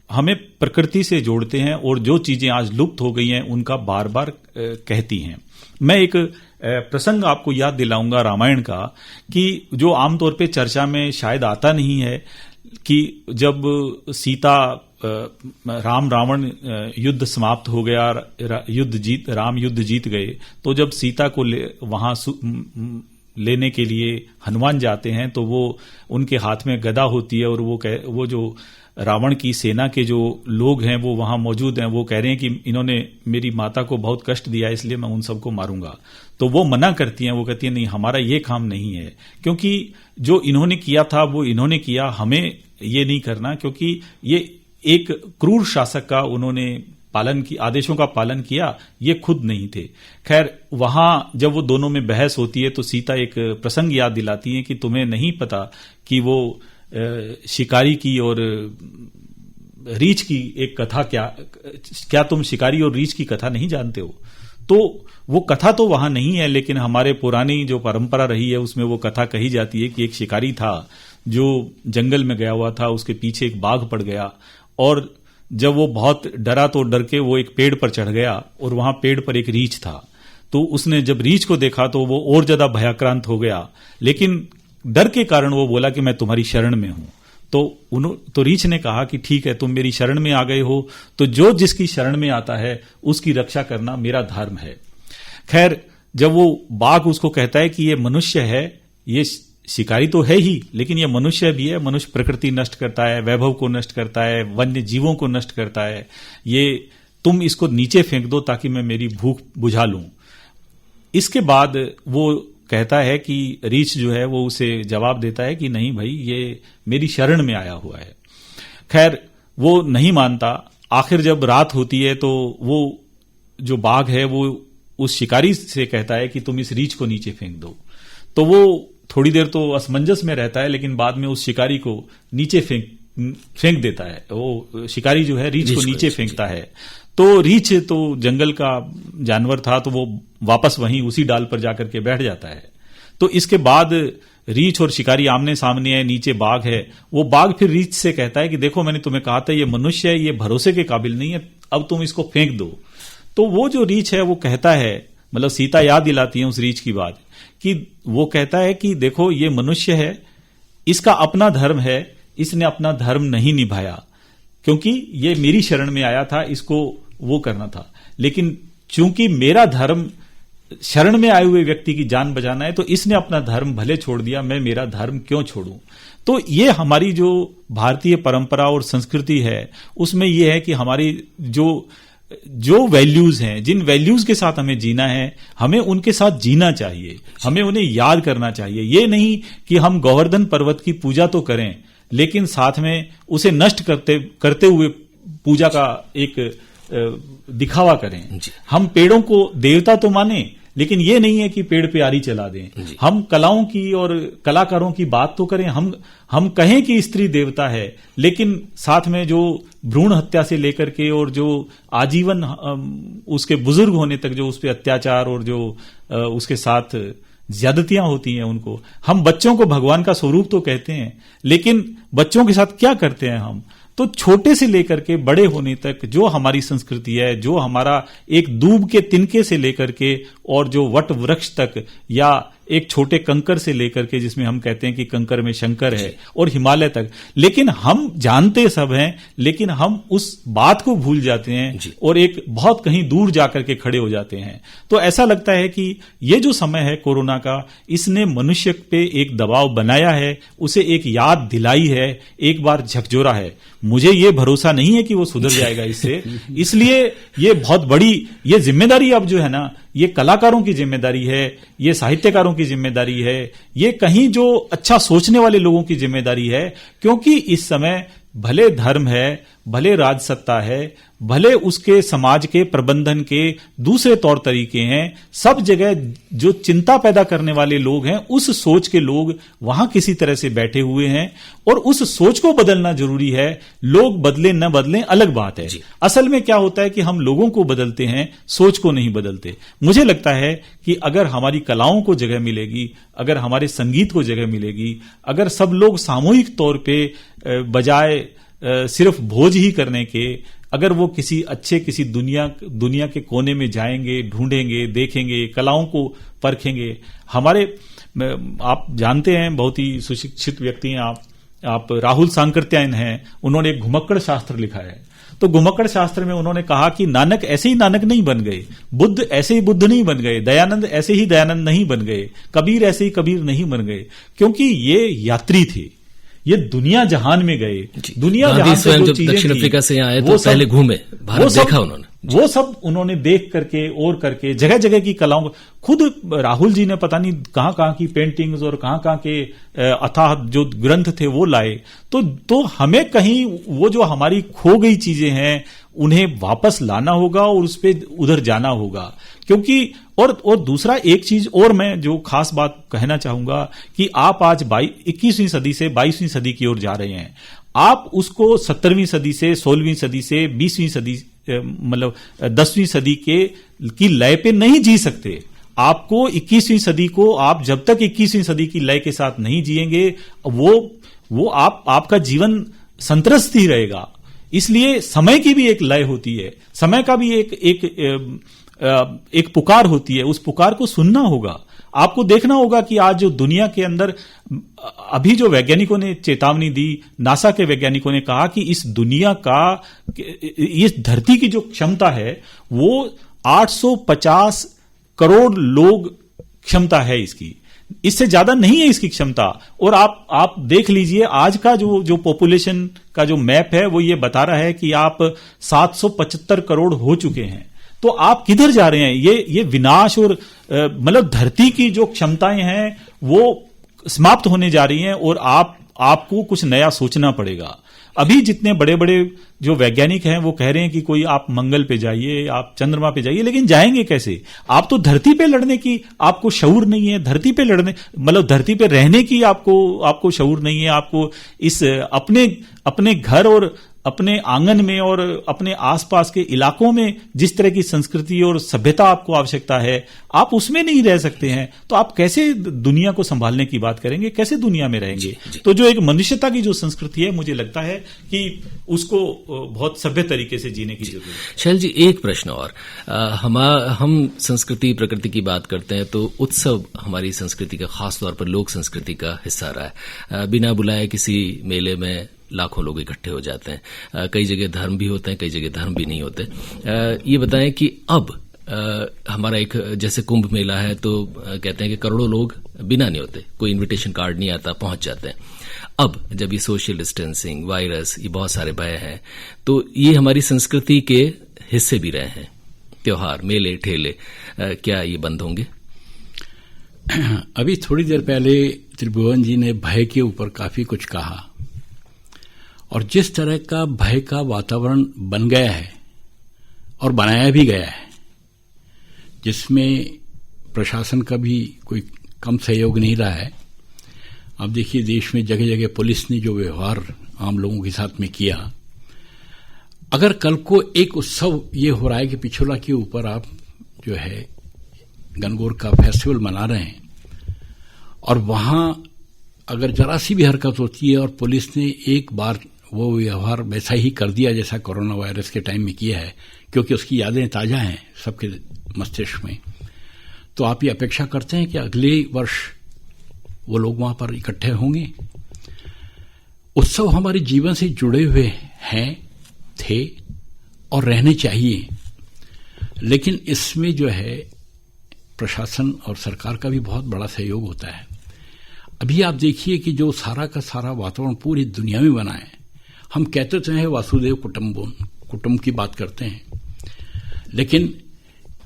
[SPEAKER 3] हमें प्रकृति से जोड़ते हैं और जो चीजें आज लुप्त हो गई हैं उनका बार बार कहती हैं। मैं एक प्रसंग आपको याद दिलाऊंगा रामायण का, कि जो आमतौर पे चर्चा में शायद आता नहीं है, कि जब सीता राम रावण युद्ध समाप्त हो गया, राम युद्ध जीत गए, तो जब सीता को वहां लेने के लिए हनुमान जाते हैं तो वो उनके हाथ में गदा होती है और वो जो रावण की सेना के जो लोग हैं वो वहां मौजूद हैं, वो कह रहे हैं कि इन्होंने मेरी माता को बहुत कष्ट दिया इसलिए मैं उन सबको मारूंगा। तो वो मना करती हैं, वो कहती हैं नहीं, हमारा ये काम नहीं है, क्योंकि जो इन्होंने किया था वो इन्होंने किया, हमें ये नहीं करना, क्योंकि ये एक क्रूर शासक का उन्होंने आदेशों का पालन किया, ये खुद नहीं थे। खैर, वहां जब वो दोनों में बहस होती है तो सीता एक प्रसंग याद दिलाती है कि तुम्हें नहीं पता कि वो शिकारी की और रीछ की एक कथा, क्या तुम शिकारी और रीछ की कथा नहीं जानते हो? तो वो कथा तो वहां नहीं है, लेकिन हमारे पुरानी जो परंपरा रही है उसमें वो कथा कही जाती है कि एक शिकारी था जो जंगल में गया हुआ था, उसके पीछे एक बाघ पड़ गया और जब वो बहुत डरा तो डर के वो एक पेड़ पर चढ़ गया और वहां पेड़ पर एक रीछ था। तो उसने जब रीछ को देखा तो वो और ज्यादा भयाक्रांत हो गया, लेकिन डर के कारण वो बोला कि मैं तुम्हारी शरण में हूं। तो रीछ ने कहा कि ठीक है, तुम मेरी शरण में आ गए हो, तो जो जिसकी शरण में आता है उसकी रक्षा करना मेरा धर्म है। खैर, जब वो बाघ उसको कहता है कि ये मनुष्य है, ये शिकारी तो है ही, लेकिन ये मनुष्य भी है, मनुष्य प्रकृति नष्ट करता है, वैभव को नष्ट करता है, वन्य जीवों को नष्ट करता है, ये तुम इसको नीचे फेंक दो ताकि मैं मेरी भूख बुझा लूं। इसके बाद वो कहता है कि रीछ जो है वो उसे जवाब देता है कि नहीं भाई, ये मेरी शरण में आया हुआ है। खैर, वो नहीं मानता। आखिर जब रात होती है तो वो जो बाघ है वो उस शिकारी से कहता है कि तुम इस रीछ को नीचे फेंक दो। तो वो थोड़ी देर तो असमंजस में रहता है, लेकिन बाद में उस शिकारी को नीचे फेंक देता है। वो शिकारी जो है रीछ को नीचे फेंकता है। तो रीछ तो जंगल का जानवर था, तो वो वापस वहीं उसी डाल पर जाकर के बैठ जाता है। तो इसके बाद रीछ और शिकारी आमने सामने है, नीचे बाघ है। वो बाघ फिर रीछ से कहता है कि देखो, मैंने तुम्हें कहा था ये मनुष्य है, ये भरोसे के काबिल नहीं है, अब तुम इसको फेंक दो। तो वो जो रीछ है वो कहता है, मतलब सीता याद दिलाती है उस रीछ की बात, कि वो कहता है कि देखो, ये मनुष्य है, इसका अपना धर्म है, इसने अपना धर्म नहीं निभाया, क्योंकि ये मेरी शरण में आया था, इसको वो करना था। लेकिन चूंकि मेरा धर्म शरण में आए हुए व्यक्ति की जान बचाना है, तो इसने अपना धर्म भले छोड़ दिया, मैं मेरा धर्म क्यों छोड़ूं। तो ये हमारी जो भारतीय परंपरा और संस्कृति है उसमें ये है कि हमारी जो वैल्यूज हैं, जिन वैल्यूज के साथ हमें जीना है, हमें उनके साथ जीना चाहिए, हमें उन्हें याद करना चाहिए। ये नहीं कि हम गोवर्धन पर्वत की पूजा तो करें, लेकिन साथ में उसे नष्ट करते हुए पूजा का एक दिखावा करें। हम पेड़ों को देवता तो माने, लेकिन ये नहीं है कि पेड़ पे आरी चला दें। हम कलाओं की और कलाकारों की बात तो करें, हम कहें कि स्त्री देवता है, लेकिन साथ में जो भ्रूण हत्या से लेकर के और जो आजीवन उसके बुजुर्ग होने तक जो उस पर अत्याचार और जो उसके साथ ज्यादतियां होती हैं, उनको हम बच्चों को भगवान का स्वरूप तो कहते हैं, लेकिन बच्चों के साथ क्या करते हैं हम? तो छोटे से लेकर के बड़े होने तक जो हमारी संस्कृति है, जो हमारा एक दूब के तिनके से लेकर के और जो वट वृक्ष तक, या एक छोटे कंकर से लेकर के, जिसमें हम कहते हैं कि कंकर में शंकर है, और हिमालय तक, लेकिन हम जानते सब हैं, लेकिन हम उस बात को भूल जाते हैं और एक बहुत कहीं दूर जाकर के खड़े हो जाते हैं। तो ऐसा लगता है कि ये जो समय है कोरोना का, इसने मनुष्य पे एक दबाव बनाया है, उसे एक याद दिलाई है, एक बार झकझोरा है। मुझे ये भरोसा नहीं है कि वो सुधर जाएगा इससे, इसलिए ये बहुत बड़ी ये जिम्मेदारी अब जो है ना, ये कलाकारों की जिम्मेदारी है, ये साहित्यकारों की जिम्मेदारी है, ये कहीं जो अच्छा सोचने वाले लोगों की जिम्मेदारी है, क्योंकि इस समय भले धर्म है, भले राज सत्ता है, भले उसके समाज के प्रबंधन के दूसरे तौर तरीके हैं, सब जगह जो चिंता पैदा करने वाले लोग हैं, उस सोच के लोग वहां किसी तरह से बैठे हुए हैं और उस सोच को बदलना जरूरी है। लोग बदले न बदलें अलग बात है। असल में क्या होता है कि हम लोगों को बदलते हैं, सोच को नहीं बदलते। मुझे लगता है कि अगर हमारी कलाओं को जगह मिलेगी, अगर हमारे संगीत को जगह मिलेगी, अगर सब लोग सामूहिक तौर पे बजाय सिर्फ भोज ही करने के, अगर वो किसी दुनिया के कोने में जाएंगे, ढूंढेंगे, देखेंगे, कलाओं को परखेंगे। आप जानते हैं, बहुत ही सुशिक्षित व्यक्ति हैं आप राहुल सांकृत्यायन हैं, उन्होंने एक घुमक्कड़ शास्त्र लिखा है। तो घुमक्कड़ शास्त्र में उन्होंने कहा कि नानक ऐसे ही नानक नहीं बन गए, बुद्ध ऐसे ही बुद्ध नहीं बन गए, दयानंद ऐसे ही दयानंद नहीं बन गए, कबीर ऐसे ही कबीर नहीं बन गए, क्योंकि ये यात्री थे, ये दुनिया जहान में गए। दुनिया जहान से जो चीजें
[SPEAKER 2] दक्षिण अफ्रीका से आए तो पहले घूमे, भारत देखा उन्होंने,
[SPEAKER 3] वो सब उन्होंने देख करके और करके जगह जगह की कलाओं, खुद राहुल जी ने पता नहीं कहां की पेंटिंग्स और कहां के अथाह जो ग्रंथ थे वो लाए। तो हमें कहीं वो जो हमारी खो गई चीजें हैं उन्हें वापस लाना होगा और उस पे उधर जाना होगा। क्योंकि और दूसरा एक चीज और मैं जो खास बात कहना चाहूंगा कि आप आज 21वीं सदी से 22वीं सदी की ओर जा रहे हैं। आप उसको 17वीं सदी से 16वीं सदी से 20वीं सदी मतलब 10वीं सदी की लय पे नहीं जी सकते। आपको 21वीं सदी को आप जब तक 21वीं सदी की लय के साथ नहीं जिएंगे वो आपका जीवन संतरस्त ही रहेगा। इसलिए समय की भी एक लय होती है, समय का भी एक पुकार होती है, उस पुकार को सुनना होगा। आपको देखना होगा कि आज जो दुनिया के अंदर अभी जो वैज्ञानिकों ने चेतावनी दी, नासा के वैज्ञानिकों ने कहा कि इस दुनिया का, इस धरती की जो क्षमता है वो 850 करोड़ लोग क्षमता है इसकी, इससे ज्यादा नहीं है इसकी क्षमता। और आप देख लीजिए आज का जो पॉपुलेशन का जो मैप है वो ये बता रहा है कि आप 775 करोड़ हो चुके हैं। तो आप किधर जा रहे हैं? ये विनाश और मतलब धरती की जो क्षमताएं हैं वो समाप्त होने जा रही हैं और आपको कुछ नया सोचना पड़ेगा। अभी जितने बड़े बड़े जो वैज्ञानिक हैं वो कह रहे हैं कि कोई आप मंगल पे जाइए, आप चंद्रमा पे जाइए, लेकिन जाएंगे कैसे? आप तो धरती पे लड़ने की आपको शऊर नहीं है, धरती पे लड़ने मतलब धरती पे रहने की आपको शऊर नहीं है। आपको इस अपने घर और अपने आंगन में और अपने आसपास के इलाकों में जिस तरह की संस्कृति और सभ्यता आपको आवश्यकता है, आप उसमें नहीं रह सकते हैं। तो आप कैसे दुनिया को संभालने की बात करेंगे, कैसे दुनिया में रहेंगे? तो जो एक मनुष्यता की जो संस्कृति है, मुझे लगता है कि उसको बहुत सभ्य तरीके से जीने की जरूरत है।
[SPEAKER 2] शैल जी, एक प्रश्न और, हम संस्कृति प्रकृति की बात करते हैं तो उत्सव हमारी संस्कृति का, खासतौर पर लोक संस्कृति का हिस्सा रहा है। बिना बुलाए किसी मेले में लाखों लोग इकट्ठे हो जाते हैं। कई जगह धर्म भी होते हैं, कई जगह धर्म भी नहीं होते। ये बताएं कि अब हमारा एक जैसे कुंभ मेला है तो कहते हैं कि करोड़ों लोग बिना नहीं होते, कोई इनविटेशन कार्ड नहीं आता, पहुंच जाते हैं। अब जब ये सोशल डिस्टेंसिंग, वायरस, ये बहुत सारे भय हैं, तो ये हमारी संस्कृति के हिस्से भी रहे हैं। त्योहार, मेले, ठेले, क्या ये बंद होंगे?
[SPEAKER 4] अभी थोड़ी देर पहले त्रिभुवन जी ने भय के ऊपर काफी कुछ कहा और जिस तरह का भय का वातावरण बन गया है और बनाया भी गया है, जिसमें प्रशासन का भी कोई कम सहयोग नहीं रहा है। अब देखिए देश में जगह जगह पुलिस ने जो व्यवहार आम लोगों के साथ में किया, अगर कल को एक उत्सव ये हो रहा है कि पिछोला के ऊपर आप जो है गणगौर का फेस्टिवल मना रहे हैं और वहां अगर जरा सी भी हरकत होती है और पुलिस ने एक बार वो व्यवहार वैसा ही कर दिया जैसा कोरोना वायरस के टाइम में किया है, क्योंकि उसकी यादें ताजा हैं सबके मस्तिष्क में, तो आप ये अपेक्षा करते हैं कि अगले वर्ष वो लोग वहां पर इकट्ठे होंगे? उत्सव हमारे जीवन से जुड़े हुए हैं, थे और रहने चाहिए, लेकिन इसमें जो है प्रशासन और सरकार का भी बहुत बड़ा सहयोग होता है। अभी आप देखिए कि जो सारा का सारा वातावरण पूरी दुनिया में बना है, हम कहते तो हैं वासुदेव कुटुंब की बात करते हैं, लेकिन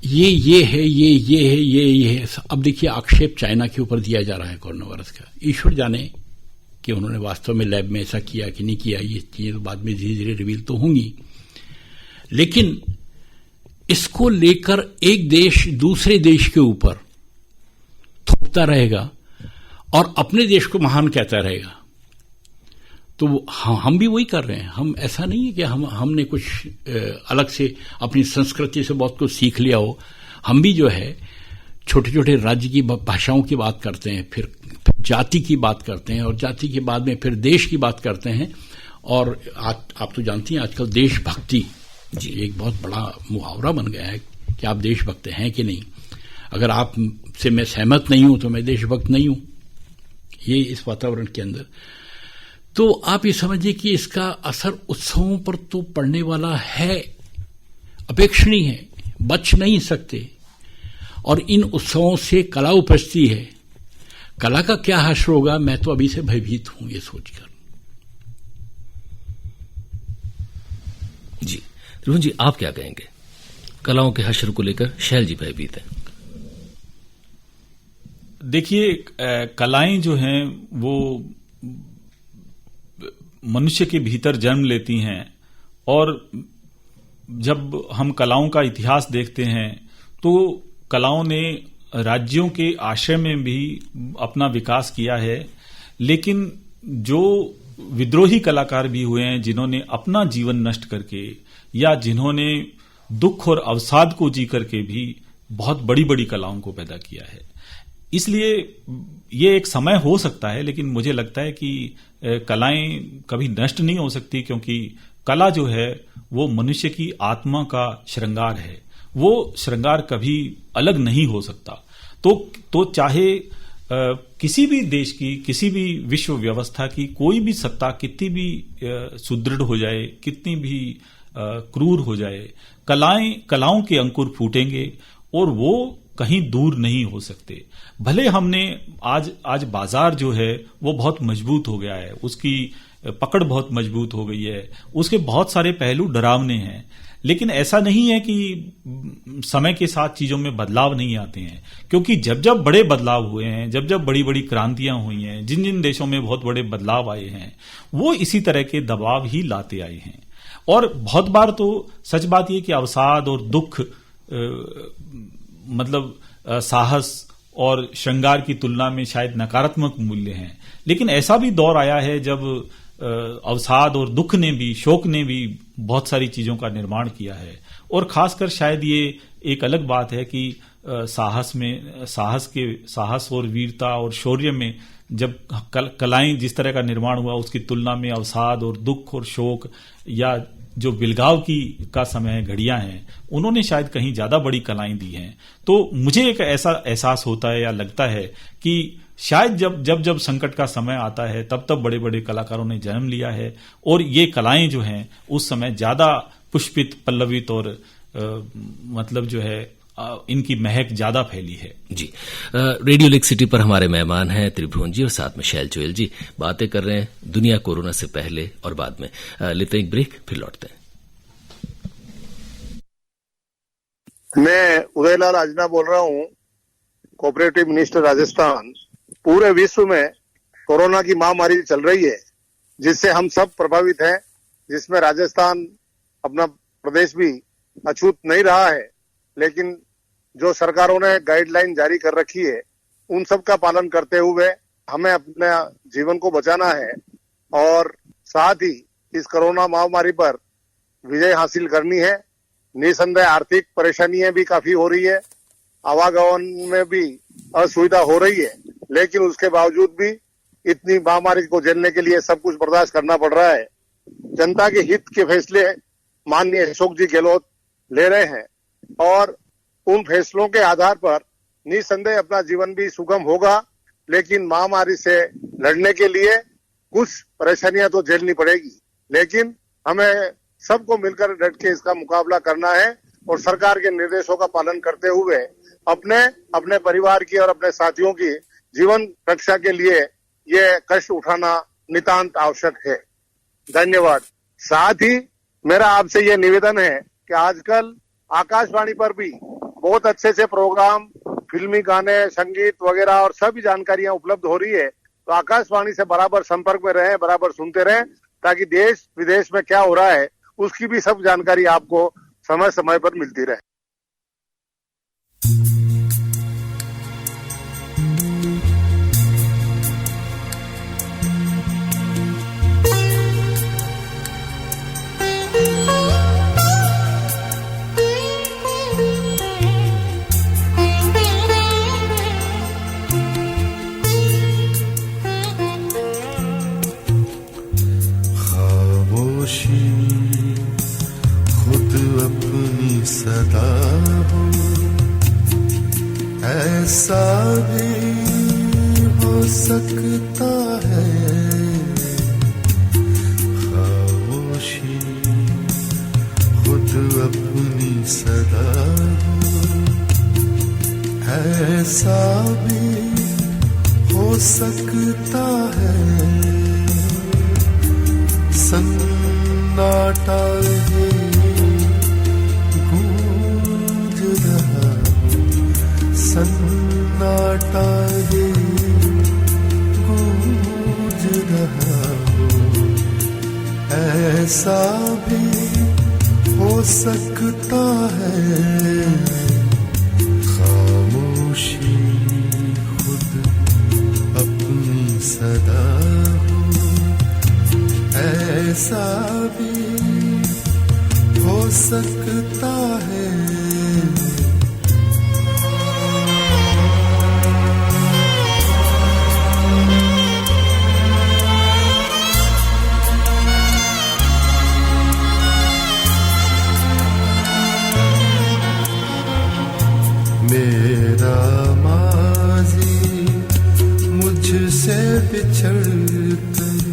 [SPEAKER 4] ये है। अब देखिए आक्षेप चाइना के ऊपर दिया जा रहा है कोरोना वायरस का। ईश्वर जाने कि उन्होंने वास्तव में लैब में ऐसा किया कि नहीं किया, ये चीजें तो बाद में धीरे धीरे रिवील तो होंगी। लेकिन इसको लेकर एक देश दूसरे देश के ऊपर थोपता रहेगा और अपने देश को महान कहता रहेगा, तो हम भी वही कर रहे हैं। हम ऐसा नहीं है कि हमने कुछ अलग से अपनी संस्कृति से बहुत कुछ सीख लिया हो। हम भी जो है छोटे छोटे राज्य की भाषाओं की बात करते हैं, फिर जाति की बात करते हैं, और जाति के बाद में फिर देश की बात करते हैं। और आप तो जानती हैं आजकल देशभक्ति जी एक बहुत बड़ा मुहावरा बन गया है कि आप देशभक्त हैं कि नहीं। अगर आप से मैं सहमत नहीं हूं तो मैं देशभक्त नहीं हूं, ये इस वातावरण के अंदर। तो आप ये समझिए कि इसका असर उत्सवों पर तो पड़ने वाला है, अपेक्षणीय है, बच नहीं सकते। और इन उत्सवों से कला उपजती है, कला का क्या हश्र होगा, मैं तो अभी से भयभीत हूं ये सोचकर।
[SPEAKER 2] जी त्रिभुवन जी, आप क्या कहेंगे? कलाओं के हश्र को लेकर शैल जी भयभीत हैं।
[SPEAKER 3] देखिए, कलाएं जो हैं वो मनुष्य के भीतर जन्म लेती हैं, और जब हम कलाओं का इतिहास देखते हैं तो कलाओं ने राज्यों के आश्रय में भी अपना विकास किया है। लेकिन जो विद्रोही कलाकार भी हुए हैं, जिन्होंने अपना जीवन नष्ट करके या जिन्होंने दुख और अवसाद को जी करके भी बहुत बड़ी बड़ी कलाओं को पैदा किया है। इसलिए ये एक समय हो सकता है, लेकिन मुझे लगता है कि कलाएं कभी नष्ट नहीं हो सकती, क्योंकि कला जो है वो मनुष्य की आत्मा का श्रृंगार है। वो श्रृंगार कभी अलग नहीं हो सकता। तो चाहे किसी भी देश की, किसी भी विश्व व्यवस्था की कोई भी सत्ता कितनी भी सुदृढ़ हो जाए, कितनी भी क्रूर हो जाए, कलाओं के अंकुर फूटेंगे और वो कहीं दूर नहीं हो सकते। भले हमने आज बाजार जो है वो बहुत मजबूत हो गया है, उसकी पकड़ बहुत मजबूत हो गई है, उसके बहुत सारे पहलू डरावने हैं, लेकिन ऐसा नहीं है कि समय के साथ चीजों में बदलाव नहीं आते हैं। क्योंकि जब जब बड़े बदलाव हुए हैं, जब जब बड़ी बड़ी क्रांतियां हुई हैं, जिन जिन देशों में बहुत बड़े बदलाव आए हैं, वो इसी तरह के दबाव ही लाते आए हैं। और बहुत बार तो सच बात यह कि अवसाद और दुख मतलब साहस और श्रृंगार की तुलना में शायद नकारात्मक मूल्य हैं। लेकिन ऐसा भी दौर आया है जब अवसाद और दुख ने भी, शोक ने भी बहुत सारी चीजों का निर्माण किया है। और खासकर शायद ये एक अलग बात है कि साहस और वीरता और शौर्य में जब कलाएं जिस तरह का निर्माण हुआ, उसकी तुलना में अवसाद और दुख और शोक या जो बिलगाव का समय है, घड़ियां हैं, उन्होंने शायद कहीं ज्यादा बड़ी कलाएं दी हैं। तो मुझे एक ऐसा एहसास होता है या लगता है कि शायद जब संकट का समय आता है तब बड़े बड़े कलाकारों ने जन्म लिया है, और ये कलाएं जो हैं उस समय ज्यादा पुष्पित, पल्लवित और मतलब जो है इनकी महक ज्यादा फैली है।
[SPEAKER 2] जी, रेडियो लेक सिटी पर हमारे मेहमान हैं त्रिभुवन जी और साथ में शैल जोयल जी। बातें कर रहे हैं दुनिया कोरोना से पहले और बाद में। लेते हैं एक ब्रेक, फिर लौटते हैं।
[SPEAKER 16] मैं उदयलाल आजना बोल रहा हूँ, कोऑपरेटिव मिनिस्टर राजस्थान। पूरे विश्व में कोरोना की महामारी चल रही है, जिससे हम सब प्रभावित हैं, जिसमें राजस्थान अपना प्रदेश भी अछूत नहीं रहा है। लेकिन जो सरकारों ने गाइडलाइन जारी कर रखी है, उन सब का पालन करते हुए हमें अपने जीवन को बचाना है, और साथ ही इस कोरोना महामारी पर विजय हासिल करनी है। निसंदेह आर्थिक परेशानियां भी काफी हो रही है, आवागमन में भी असुविधा हो रही है, लेकिन उसके बावजूद भी इतनी महामारी को झेलने के लिए सब कुछ बर्दाश्त करना पड़ रहा है। जनता के हित के फैसले माननीय अशोक जी गहलोत ले रहे हैं, और उन फैसलों के आधार पर निसंदेह अपना जीवन भी सुगम होगा। लेकिन महामारी से लड़ने के लिए कुछ परेशानियां तो झेलनी पड़ेगी, लेकिन हमें सबको मिलकर डट के इसका मुकाबला करना है, और सरकार के निर्देशों का पालन करते हुए अपने परिवार की और अपने साथियों की जीवन रक्षा के लिए ये कष्ट उठाना नितांत आवश्यक है। धन्यवाद। साथ ही मेरा आपसे ये निवेदन है कि आजकल आकाशवाणी पर भी बहुत अच्छे से प्रोग्राम, फिल्मी गाने, संगीत वगैरह और सभी जानकारियां उपलब्ध हो रही है। तो आकाशवाणी से बराबर संपर्क में रहें, बराबर सुनते रहें, ताकि देश विदेश में क्या हो रहा है उसकी भी सब जानकारी आपको समय समय पर मिलती रहे।
[SPEAKER 15] खुद अपनी सदा हो, ऐसा भी हो सकता है। खामोशी खुद अपनी सदा हो, ऐसा भी हो सकता है। सन्नाटा है गूंज रहा, सन्नाटा है गूंज रहा हो, ऐसा भी हो सकता है। खामोशी खुद अपनी सदा हो, ऐसा भी हो सकता है। मेरा माज़ी मुझसे बिछड़ कर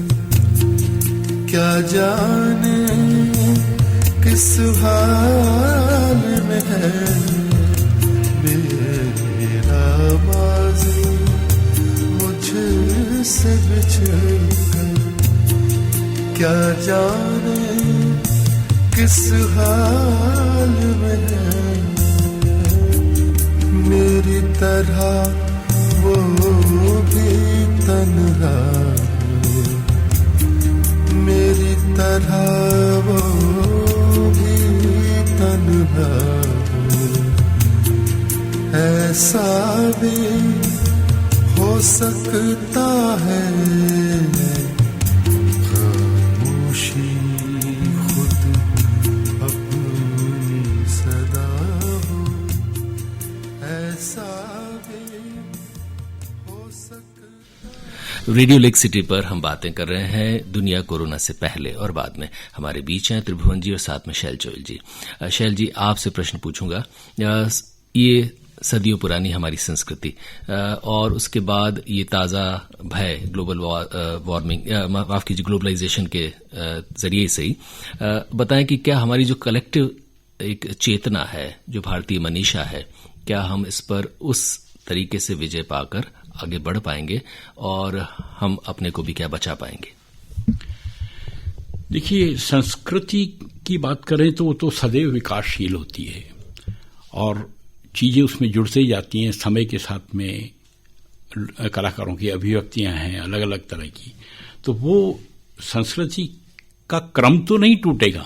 [SPEAKER 15] क्या जाने किस हाल में है। मेरा माज़ी मुझसे बिछड़ कर क्या जाने किस हाल में है। मेरी तरह वो भी तन्हा हो, मेरी तरह वो भी तन्हा हो, ऐसा भी हो सकता है। खामोशी खुद अपनी सदा हो, ऐसा भी हो सकता।
[SPEAKER 2] रेडियो लेक सिटी पर हम बातें कर रहे हैं दुनिया कोरोना से पहले और बाद में। हमारे बीच हैं त्रिभुवन जी और साथ में शैल जोयल जी। शैल जी, आपसे प्रश्न पूछूंगा। ये सदियों पुरानी हमारी संस्कृति और उसके बाद ये ताज़ा भय ग्लोबल वार्मिंग, माफ कीजिए, ग्लोबलाइजेशन के जरिए से ही बताएं कि क्या हमारी जो कलेक्टिव एक चेतना है, जो भारतीय मनीषा है, क्या हम इस पर उस तरीके से विजय पाकर आगे बढ़ पाएंगे और हम अपने को भी क्या बचा पाएंगे?
[SPEAKER 4] देखिए, संस्कृति की बात करें तो वो तो सदैव विकासशील होती है और चीजें उसमें जुड़ते ही जाती हैं। समय के साथ में कलाकारों की अभिव्यक्तियां हैं अलग अलग तरह की, तो वो संस्कृति का क्रम तो नहीं टूटेगा,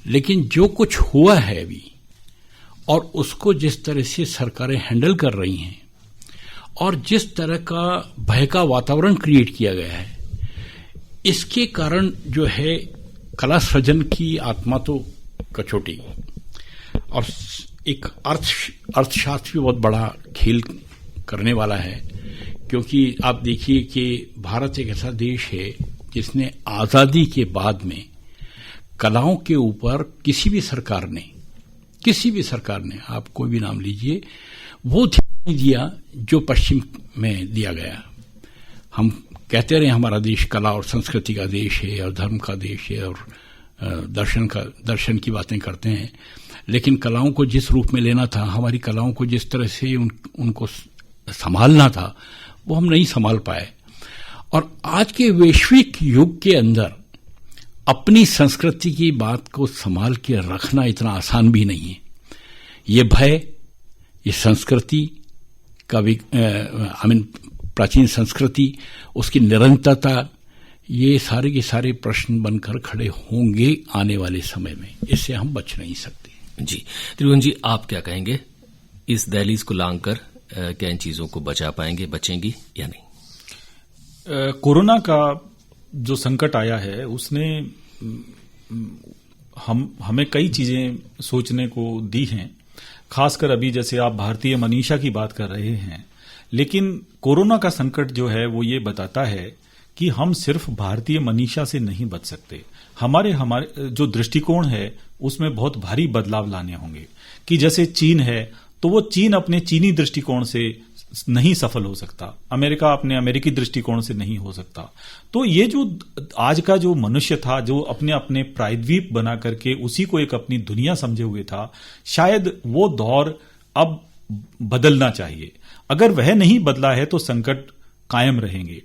[SPEAKER 4] लेकिन जो कुछ हुआ है अभी और उसको जिस तरह से सरकारें हैंडल कर रही हैं और जिस तरह का भय का वातावरण क्रिएट किया गया है, इसके कारण जो है कला सृजन की आत्मा तो कचोटी और एक अर्थशास्त्र भी बहुत बड़ा खेल करने वाला है। क्योंकि आप देखिए कि भारत एक ऐसा देश है जिसने आजादी के बाद में कलाओं के ऊपर किसी भी सरकार ने, आप कोई भी नाम लीजिए, वो ध्यान नहीं दिया जो पश्चिम में दिया गया। हम कहते रहे हमारा देश कला और संस्कृति का देश है और धर्म का देश है और दर्शन की बातें करते हैं, लेकिन कलाओं को जिस रूप में लेना था, हमारी कलाओं को जिस तरह से उनको संभालना था, वो हम नहीं संभाल पाए। और आज के वैश्विक युग के अंदर अपनी संस्कृति की बात को संभाल के रखना इतना आसान भी नहीं है। ये भय, ये संस्कृति का प्राचीन संस्कृति, उसकी निरंतरता, ये सारे के सारे प्रश्न बनकर खड़े होंगे आने वाले समय में। इससे हम बच नहीं सकते।
[SPEAKER 2] जी त्रिभुवन जी, आप क्या कहेंगे? इस दहलीज को लांघकर क्या इन चीजों को बचा पाएंगे, बचेंगी या नहीं?
[SPEAKER 3] कोरोना का जो संकट आया है उसने हमें कई चीजें सोचने को दी हैं। खासकर अभी जैसे आप भारतीय मनीषा की बात कर रहे हैं, लेकिन कोरोना का संकट जो है वो ये बताता है कि हम सिर्फ भारतीय मनीषा से नहीं बच सकते। हमारे जो दृष्टिकोण है उसमें बहुत भारी बदलाव लाने होंगे। कि जैसे चीन है तो वो चीन अपने चीनी दृष्टिकोण से नहीं सफल हो सकता, अमेरिका अपने अमेरिकी दृष्टिकोण से नहीं हो सकता। तो ये जो आज का जो मनुष्य था, जो अपने अपने प्रायद्वीप बना करके उसी को एक अपनी दुनिया समझे हुए था, शायद वो दौर अब बदलना चाहिए। अगर वह नहीं बदला है तो संकट कायम रहेंगे।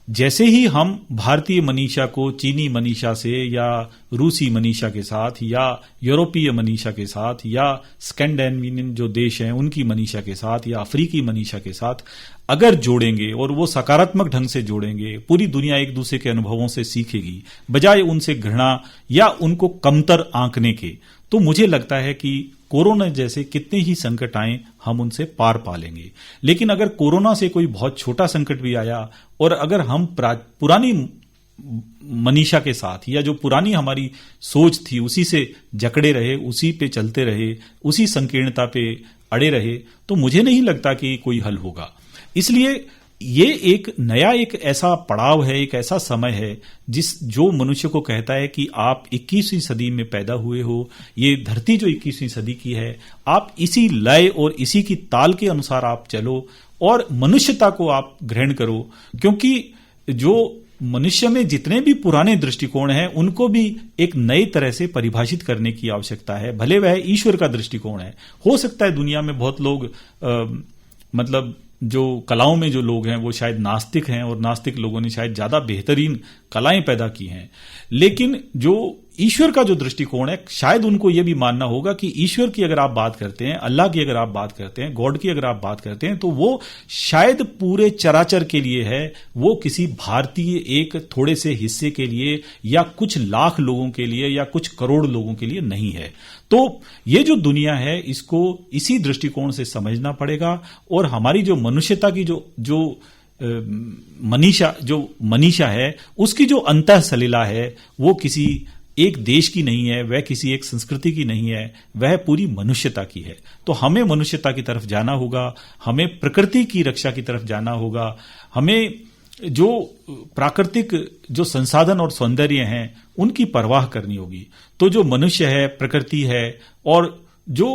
[SPEAKER 3] जैसे ही हम भारतीय मनीषा को चीनी मनीषा से या रूसी मनीषा के साथ या यूरोपीय मनीषा के साथ या स्कैंडिनेवियन जो देश हैं उनकी मनीषा के साथ या अफ्रीकी मनीषा के साथ अगर जोड़ेंगे और वो सकारात्मक ढंग से जोड़ेंगे, पूरी दुनिया एक दूसरे के अनुभवों से सीखेगी बजाय उनसे घृणा या उनको कमतर आंकने के, तो मुझे लगता है कि कोरोना जैसे कितने ही संकट आए हम उनसे पार पा लेंगे। लेकिन अगर कोरोना से कोई बहुत छोटा संकट भी आया और अगर हम पुरानी मनीषा के साथ या जो पुरानी हमारी सोच थी उसी से जकड़े रहे, उसी पे चलते रहे, उसी संकीर्णता पे अड़े रहे, तो मुझे नहीं लगता कि कोई हल होगा। इसलिए ये एक नया एक ऐसा पड़ाव है, एक ऐसा समय है जो मनुष्य को कहता है कि आप 21वीं सदी में पैदा हुए हो। ये धरती जो 21वीं सदी की है, आप इसी लय और इसी की ताल के अनुसार आप चलो और मनुष्यता को आप ग्रहण करो। क्योंकि जो मनुष्य में जितने भी पुराने दृष्टिकोण हैं उनको भी एक नई तरह से परिभाषित करने की आवश्यकता है। भले वह ईश्वर का दृष्टिकोण है। हो सकता है दुनिया में बहुत लोग मतलब जो कलाओं में जो लोग हैं वो शायद नास्तिक हैं और नास्तिक लोगों ने शायद ज्यादा बेहतरीन कलाएं पैदा की हैं, लेकिन जो ईश्वर का जो दृष्टिकोण है शायद उनको ये भी मानना होगा कि ईश्वर की अगर आप बात करते हैं, अल्लाह की अगर आप बात करते हैं, गॉड की अगर आप बात करते हैं, तो वो शायद पूरे चराचर के लिए है, वो किसी भारतीय एक थोड़े से हिस्से के लिए या कुछ लाख लोगों के लिए या कुछ करोड़ लोगों के लिए नहीं है। तो ये जो दुनिया है इसको इसी दृष्टिकोण से समझना पड़ेगा और हमारी जो मनुष्यता की जो मनीषा है उसकी जो अंतः सलीला है वो किसी एक देश की नहीं है, वह किसी एक संस्कृति की नहीं है, वह पूरी मनुष्यता की है। तो हमें मनुष्यता की तरफ जाना होगा, हमें प्रकृति की रक्षा की तरफ जाना होगा, हमें जो प्राकृतिक जो संसाधन और सौंदर्य हैं उनकी परवाह करनी होगी। तो जो मनुष्य है, प्रकृति है और जो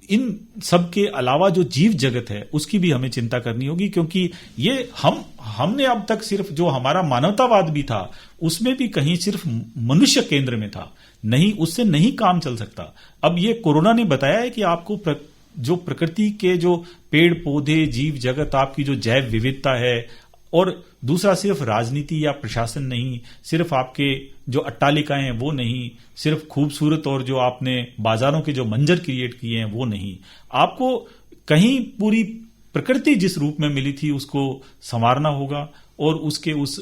[SPEAKER 3] इन सब के अलावा जो जीव जगत है उसकी भी हमें चिंता करनी होगी, क्योंकि ये हमने अब तक सिर्फ जो हमारा मानवतावाद भी था उसमें भी कहीं सिर्फ मनुष्य केंद्र में था, नहीं उससे नहीं काम चल सकता। अब ये कोरोना ने बताया है कि आपको जो प्रकृति के जो पेड़ पौधे जीव जगत, आपकी जो जैव विविधता है, और दूसरा सिर्फ राजनीति या प्रशासन नहीं, सिर्फ आपके जो अट्टालिकाएं हैं वो नहीं, सिर्फ खूबसूरत और जो आपने बाजारों के जो मंजर क्रिएट किए हैं वो नहीं, आपको कहीं पूरी प्रकृति जिस रूप में मिली थी उसको संवारना होगा और उसके उस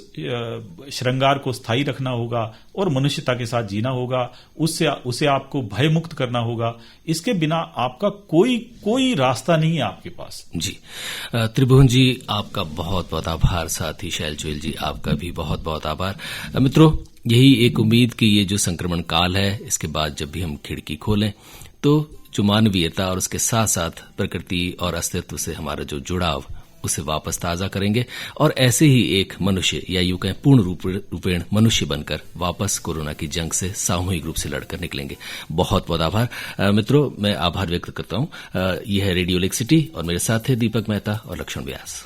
[SPEAKER 3] श्रृंगार को स्थायी रखना होगा और मनुष्यता के साथ जीना होगा, उसे आपको भय मुक्त करना होगा। इसके बिना आपका कोई रास्ता नहीं है आपके पास।
[SPEAKER 2] जी त्रिभुवन जी आपका बहुत बहुत आभार, साथ ही शैल चोइल जी आपका भी बहुत बहुत आभार। मित्रों, यही एक उम्मीद कि ये जो संक्रमण काल है इसके बाद जब भी हम खिड़की खोलें तो जो मानवीयता और उसके साथ साथ प्रकृति और अस्तित्व से हमारा जो जुड़ाव उसे वापस ताजा करेंगे और ऐसे ही एक मनुष्य या यूं कहें पूर्ण रूपेण मनुष्य बनकर वापस कोरोना की जंग से सामूहिक रूप से लड़कर निकलेंगे। बहुत बहुत आभार मित्रों, मैं आभार व्यक्त करता हूं। यह है रेडियो लेक सिटी और मेरे साथ थे दीपक मेहता और लक्ष्मण व्यास।